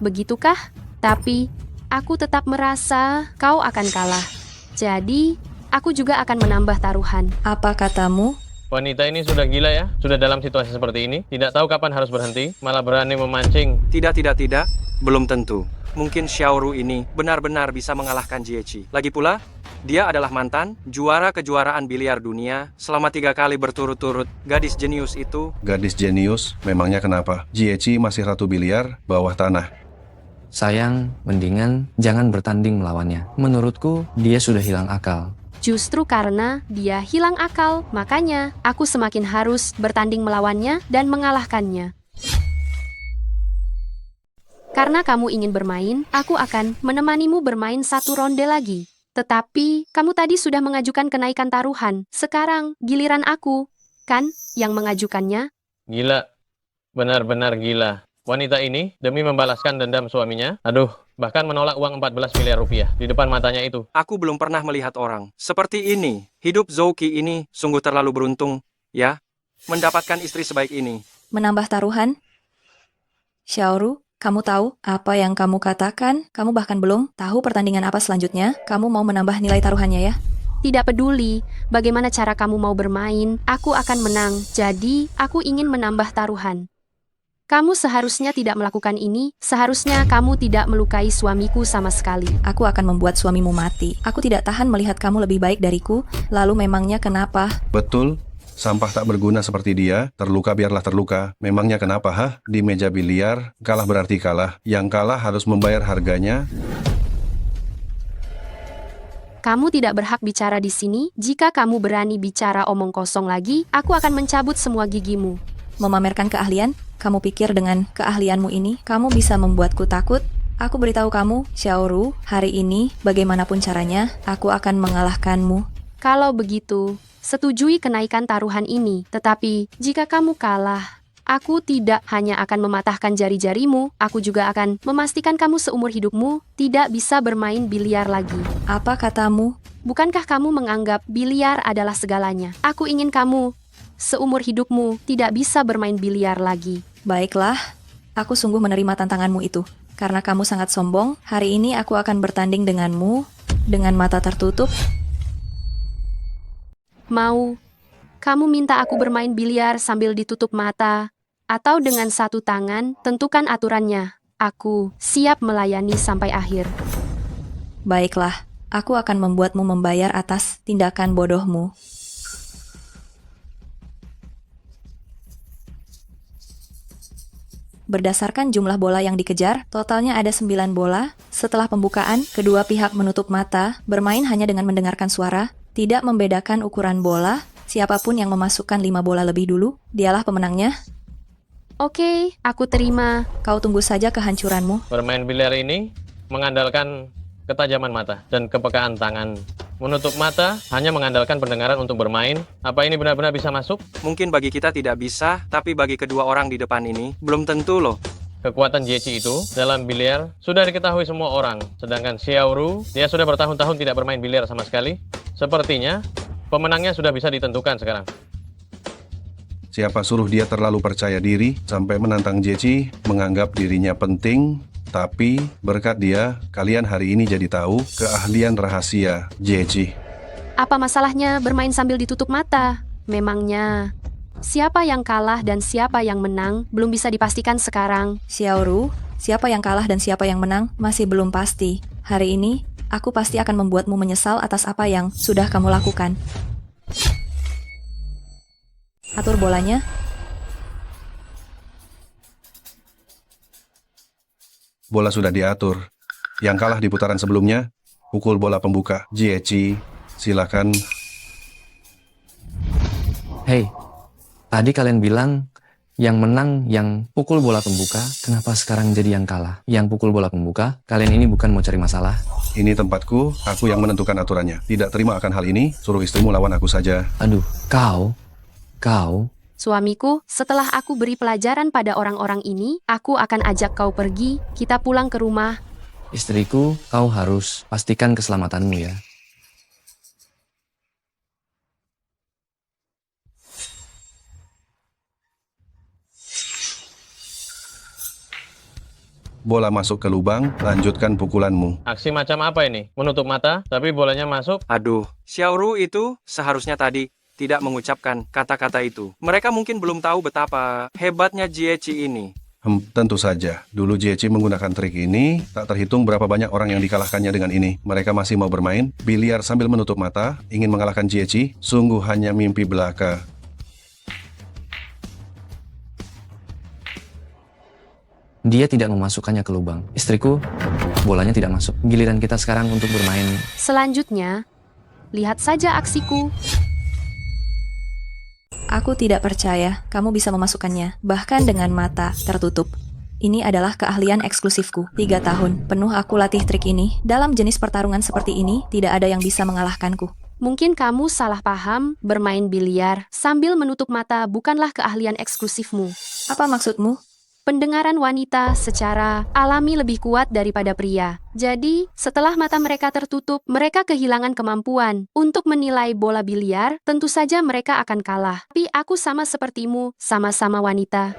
Begitukah? Tapi, aku tetap merasa kau akan kalah. Jadi, aku juga akan menambah taruhan. Apa katamu? Wanita ini sudah gila ya, sudah dalam situasi seperti ini, tidak tahu kapan harus berhenti, malah berani memancing. Tidak. Belum tentu. Mungkin Xiaoru ini benar-benar bisa mengalahkan Jiechi. Lagi pula, dia adalah mantan juara kejuaraan biliar dunia selama 3 kali berturut-turut. Gadis jenius itu. Gadis jenius, memangnya kenapa? Jiechi masih ratu biliar bawah tanah. Sayang, mendingan jangan bertanding melawannya. Menurutku, dia sudah hilang akal. Justru karena dia hilang akal, makanya aku semakin harus bertanding melawannya dan mengalahkannya. Karena kamu ingin bermain, aku akan menemanimu bermain 1 ronde lagi. Tetapi, kamu tadi sudah mengajukan kenaikan taruhan. Sekarang, giliran aku, kan, yang mengajukannya? Gila, benar-benar gila. Wanita ini demi membalaskan dendam suaminya, bahkan menolak uang 14 miliar rupiah di depan matanya itu. Aku belum pernah melihat orang seperti ini. Hidup Zouki ini sungguh terlalu beruntung, ya, mendapatkan istri sebaik ini. Menambah taruhan? Xiaoru, kamu tahu apa yang kamu katakan? Kamu bahkan belum tahu pertandingan apa selanjutnya? Kamu mau menambah nilai taruhannya ya? Tidak peduli bagaimana cara kamu mau bermain, aku akan menang. Jadi, aku ingin menambah taruhan. Kamu seharusnya tidak melakukan ini, seharusnya kamu tidak melukai suamiku sama sekali. Aku akan membuat suamimu mati. Aku tidak tahan melihat kamu lebih baik dariku, lalu memangnya kenapa? Betul, sampah tak berguna seperti dia, terluka biarlah terluka. Memangnya kenapa, Di meja biliar, kalah berarti kalah. Yang kalah harus membayar harganya. Kamu tidak berhak bicara di sini. Jika kamu berani bicara omong kosong lagi, aku akan mencabut semua gigimu. Memamerkan keahlian? Kamu pikir dengan keahlianmu ini, kamu bisa membuatku takut? Aku beritahu kamu, Xiaoru, hari ini, bagaimanapun caranya, aku akan mengalahkanmu. Kalau begitu, setujui kenaikan taruhan ini. Tetapi, jika kamu kalah, aku tidak hanya akan mematahkan jari-jarimu, aku juga akan memastikan kamu seumur hidupmu tidak bisa bermain biliar lagi. Apa katamu? Bukankah kamu menganggap biliar adalah segalanya? Aku ingin kamu seumur hidupmu tidak bisa bermain biliar lagi. Baiklah, aku sungguh menerima tantanganmu itu. Karena kamu sangat sombong, hari ini aku akan bertanding denganmu dengan mata tertutup. Mau? Kamu minta aku bermain biliar sambil ditutup mata? Atau dengan 1 tangan, tentukan aturannya. Aku siap melayani sampai akhir. Baiklah, aku akan membuatmu membayar atas tindakan bodohmu. Berdasarkan jumlah bola yang dikejar, totalnya ada 9 bola. Setelah pembukaan, kedua pihak menutup mata, bermain hanya dengan mendengarkan suara, tidak membedakan ukuran bola. Siapapun yang memasukkan 5 bola lebih dulu, dialah pemenangnya. Oke, aku terima. Kau tunggu saja kehancuranmu. Bermain biliar ini mengandalkan ketajaman mata dan kepekaan tangan. Menutup mata hanya mengandalkan pendengaran untuk bermain. Apa ini benar-benar bisa masuk? Mungkin bagi kita tidak bisa, tapi bagi kedua orang di depan ini, belum tentu loh. Kekuatan Jiechi itu dalam biliar sudah diketahui semua orang. Sedangkan Xiaoru, dia sudah bertahun-tahun tidak bermain biliar sama sekali. Sepertinya pemenangnya sudah bisa ditentukan sekarang. Siapa suruh dia terlalu percaya diri sampai menantang Jiechi, menganggap dirinya penting. Tapi berkat dia, kalian hari ini jadi tahu keahlian rahasia Jiechi. Apa masalahnya bermain sambil ditutup mata? Memangnya, siapa yang kalah dan siapa yang menang belum bisa dipastikan sekarang. Xiaoru, siapa yang kalah dan siapa yang menang masih belum pasti. Hari ini, aku pasti akan membuatmu menyesal atas apa yang sudah kamu lakukan. Atur bolanya. Bola sudah diatur. Yang kalah di putaran sebelumnya, pukul bola pembuka. Jiechi, silakan. Hei, tadi kalian bilang Yang menang yang pukul bola pembuka, kenapa sekarang jadi yang kalah? Yang pukul bola pembuka, kalian ini bukan mau cari masalah? Ini tempatku, aku yang menentukan aturannya. Tidak terima akan hal ini, suruh istrimu lawan aku saja. Aduh, kau. Suamiku, setelah aku beri pelajaran pada orang-orang ini, aku akan ajak kau pergi, kita pulang ke rumah. Istriku, kau harus pastikan keselamatanmu ya. Bola masuk ke lubang, lanjutkan pukulanmu. Aksi macam apa ini? Menutup mata, tapi bolanya masuk. Aduh, Xiaoru itu seharusnya tadi tidak mengucapkan kata-kata itu. Mereka mungkin belum tahu betapa hebatnya Jiechi ini. Tentu saja. Dulu Jiechi menggunakan trik ini, tak terhitung berapa banyak orang yang dikalahkannya dengan ini. Mereka masih mau bermain, biliar sambil menutup mata, ingin mengalahkan Jiechi, sungguh hanya mimpi belaka. Dia tidak memasukkannya ke lubang. Istriku, bolanya tidak masuk. Giliran kita sekarang untuk bermain. Selanjutnya, lihat saja aksiku. Aku tidak percaya kamu bisa memasukkannya, bahkan dengan mata tertutup. Ini adalah keahlian eksklusifku. 3 tahun penuh aku latih trik ini. Dalam jenis pertarungan seperti ini, tidak ada yang bisa mengalahkanku. Mungkin kamu salah paham, bermain biliar sambil menutup mata bukanlah keahlian eksklusifmu. Apa maksudmu? Pendengaran wanita secara alami lebih kuat daripada pria. Jadi, setelah mata mereka tertutup, mereka kehilangan kemampuan untuk menilai bola biliar. Tentu saja mereka akan kalah. Tapi aku sama sepertimu, sama-sama wanita.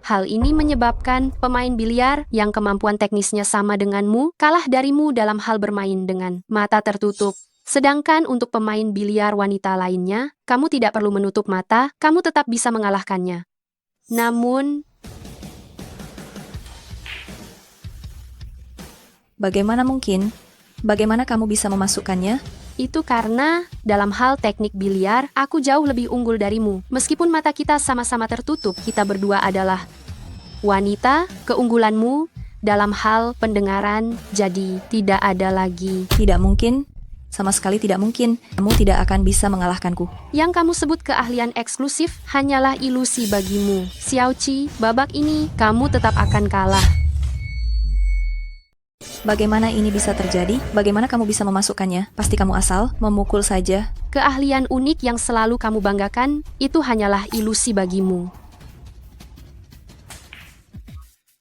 Hal ini menyebabkan pemain biliar yang kemampuan teknisnya sama denganmu kalah darimu dalam hal bermain dengan mata tertutup. Sedangkan untuk pemain biliar wanita lainnya, kamu tidak perlu menutup mata, kamu tetap bisa mengalahkannya. Namun, Bagaimana mungkin? Bagaimana kamu bisa memasukkannya? itu karena dalam hal teknik biliar, aku jauh lebih unggul darimu. Meskipun mata kita sama-sama tertutup, kita berdua adalah wanita. Keunggulanmu dalam hal pendengaran, jadi tidak ada lagi. Tidak mungkin. Sama sekali tidak mungkin. Kamu tidak akan bisa mengalahkanku. Yang kamu sebut keahlian eksklusif hanyalah ilusi bagimu. Xiaoqi, babak ini kamu tetap akan kalah. Bagaimana ini bisa terjadi? Bagaimana kamu bisa memasukkannya? Pasti kamu asal memukul saja. Keahlian unik yang selalu kamu banggakan, itu hanyalah ilusi bagimu.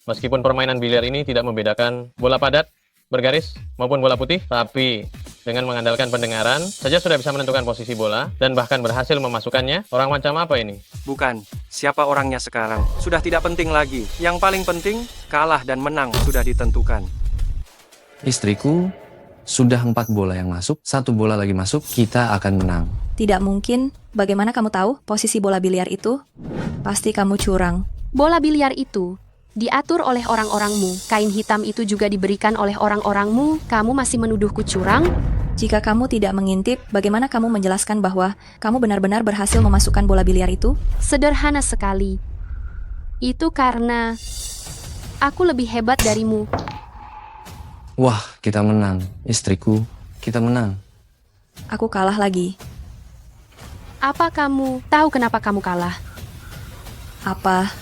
Meskipun permainan biliar ini tidak membedakan bola padat, bergaris, maupun bola putih, tapi dengan mengandalkan pendengaran saja sudah bisa menentukan posisi bola dan bahkan berhasil memasukkannya. Orang macam apa ini? Bukan, siapa orangnya sekarang. Sudah tidak penting lagi. Yang paling penting, kalah dan menang sudah ditentukan. Istriku, sudah 4 bola yang masuk, 1 bola lagi masuk, kita akan menang. Tidak mungkin. Bagaimana kamu tahu posisi bola biliar itu? Pasti kamu curang. Bola biliar itu diatur oleh orang-orangmu. Kain hitam itu juga diberikan oleh orang-orangmu. Kamu masih menuduhku curang? Jika kamu tidak mengintip, bagaimana kamu menjelaskan bahwa kamu benar-benar berhasil memasukkan bola biliar itu? Sederhana sekali. Itu karena aku lebih hebat darimu. Wah, kita menang. Istriku, kita menang. Aku kalah lagi. Apa kamu tahu kenapa kamu kalah? Apa?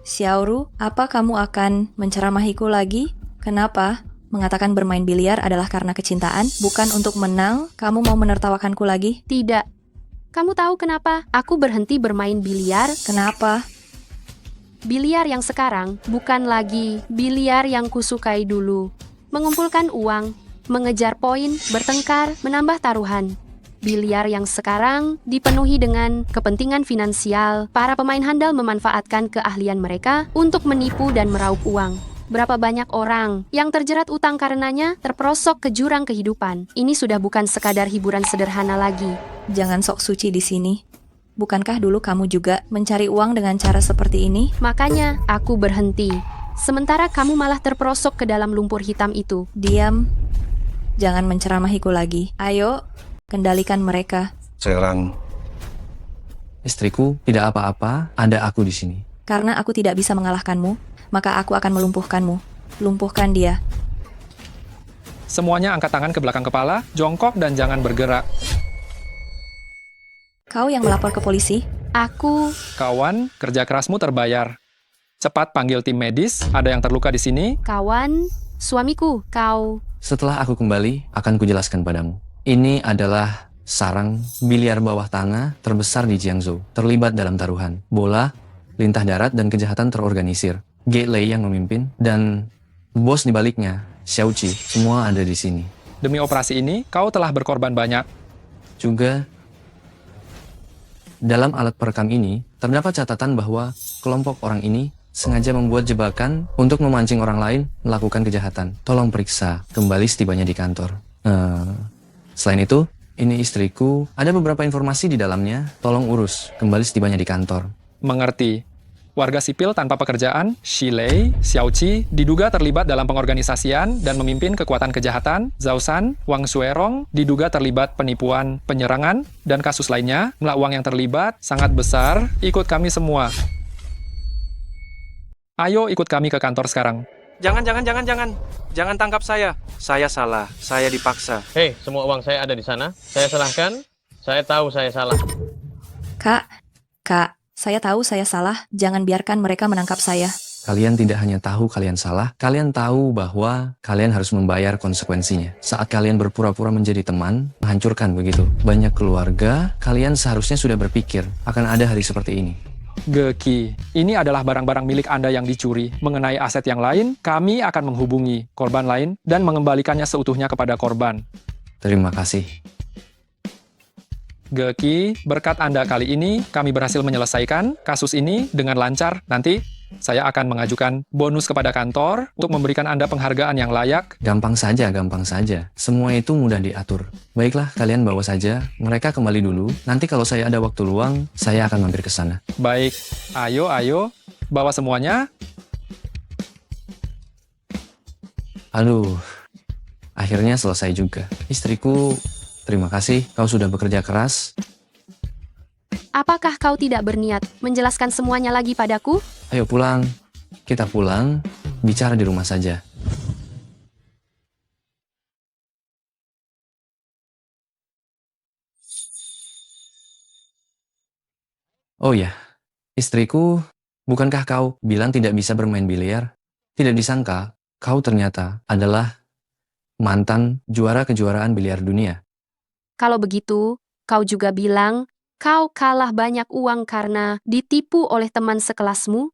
Xiaoru, apa kamu akan menceramahiku lagi? Kenapa? Mengatakan bermain biliar adalah karena kecintaan, bukan untuk menang. Kamu mau menertawakanku lagi? Tidak. Kamu tahu kenapa aku berhenti bermain biliar? Kenapa? Biliar yang sekarang bukan lagi biliar yang kusukai dulu. Mengumpulkan uang, mengejar poin, bertengkar, menambah taruhan. Biliar yang sekarang dipenuhi dengan kepentingan finansial. Para pemain handal memanfaatkan keahlian mereka untuk menipu dan meraup uang. Berapa banyak orang yang terjerat utang karenanya terperosok ke jurang kehidupan. Ini sudah bukan sekadar hiburan sederhana lagi. Jangan sok suci di sini. Bukankah dulu kamu juga mencari uang dengan cara seperti ini? Makanya aku berhenti. Sementara kamu malah terperosok ke dalam lumpur hitam itu. Diam. Jangan menceramahiku lagi. Ayo, kendalikan mereka. Serang. Istriku, tidak apa-apa, ada aku di sini. Karena aku tidak bisa mengalahkanmu, maka aku akan melumpuhkanmu. Lumpuhkan dia. Semuanya angkat tangan ke belakang kepala, jongkok dan jangan bergerak. Kau yang melapor ke polisi? Aku, Kawan, kerja kerasmu terbayar. Cepat panggil tim medis, ada yang terluka di sini. kawan, suamiku, kau. Setelah aku kembali, akan kujelaskan padamu. Ini adalah sarang biliar bawah tanah terbesar di Jiangzhou, terlibat dalam taruhan, bola, lintah darat, dan kejahatan terorganisir. Ge Lei yang memimpin, dan bos di baliknya, Xiao Qi, semua ada di sini. Demi operasi ini, kau telah berkorban banyak. Juga, dalam alat perekam ini, terdapat catatan bahwa kelompok orang ini sengaja membuat jebakan untuk memancing orang lain melakukan kejahatan. Tolong periksa kembali setibanya di kantor. Selain itu, ini istriku, ada beberapa informasi di dalamnya. Tolong urus kembali setibanya di kantor. Mengerti. Warga sipil tanpa pekerjaan, Xi Lei, Xiao Qi, diduga terlibat dalam pengorganisasian dan memimpin kekuatan kejahatan. Zhao San, Wang Xuerong, diduga terlibat penipuan, penyerangan, dan kasus lainnya. Jumlah uang yang terlibat sangat besar. Ikut kami semua. Ayo ikut kami ke kantor sekarang. Jangan. Jangan tangkap saya. Saya salah. Saya dipaksa. Hei, semua uang saya ada di sana. Saya serahkan. Saya tahu saya salah. Kak, saya tahu saya salah. Jangan biarkan mereka menangkap saya. Kalian tidak hanya tahu kalian salah, kalian tahu bahwa kalian harus membayar konsekuensinya. Saat kalian berpura-pura menjadi teman, menghancurkan begitu. Banyak keluarga, kalian seharusnya sudah berpikir akan ada hari seperti ini. Geki, ini adalah barang-barang milik Anda yang dicuri. Mengenai aset yang lain, kami akan menghubungi korban lain dan mengembalikannya seutuhnya kepada korban. Terima kasih. Geki, berkat Anda kali ini, kami berhasil menyelesaikan kasus ini dengan lancar. Nanti, saya akan mengajukan bonus kepada kantor untuk memberikan Anda penghargaan yang layak. Gampang saja. Semua itu mudah diatur. Baiklah, kalian bawa saja. Mereka kembali dulu. Nanti kalau saya ada waktu luang, saya akan mampir ke sana. Baik, ayo, bawa semuanya. Aduh, akhirnya selesai juga. Istriku, terima kasih. Kau sudah bekerja keras. Apakah kau tidak berniat menjelaskan semuanya lagi padaku? Ayo pulang. Kita pulang, bicara di rumah saja. Oh ya, istriku, bukankah kau bilang tidak bisa bermain biliar? Tidak disangka, kau ternyata adalah mantan juara kejuaraan biliar dunia. Kalau begitu, kau juga bilang kau kalah banyak uang karena ditipu oleh teman sekelasmu?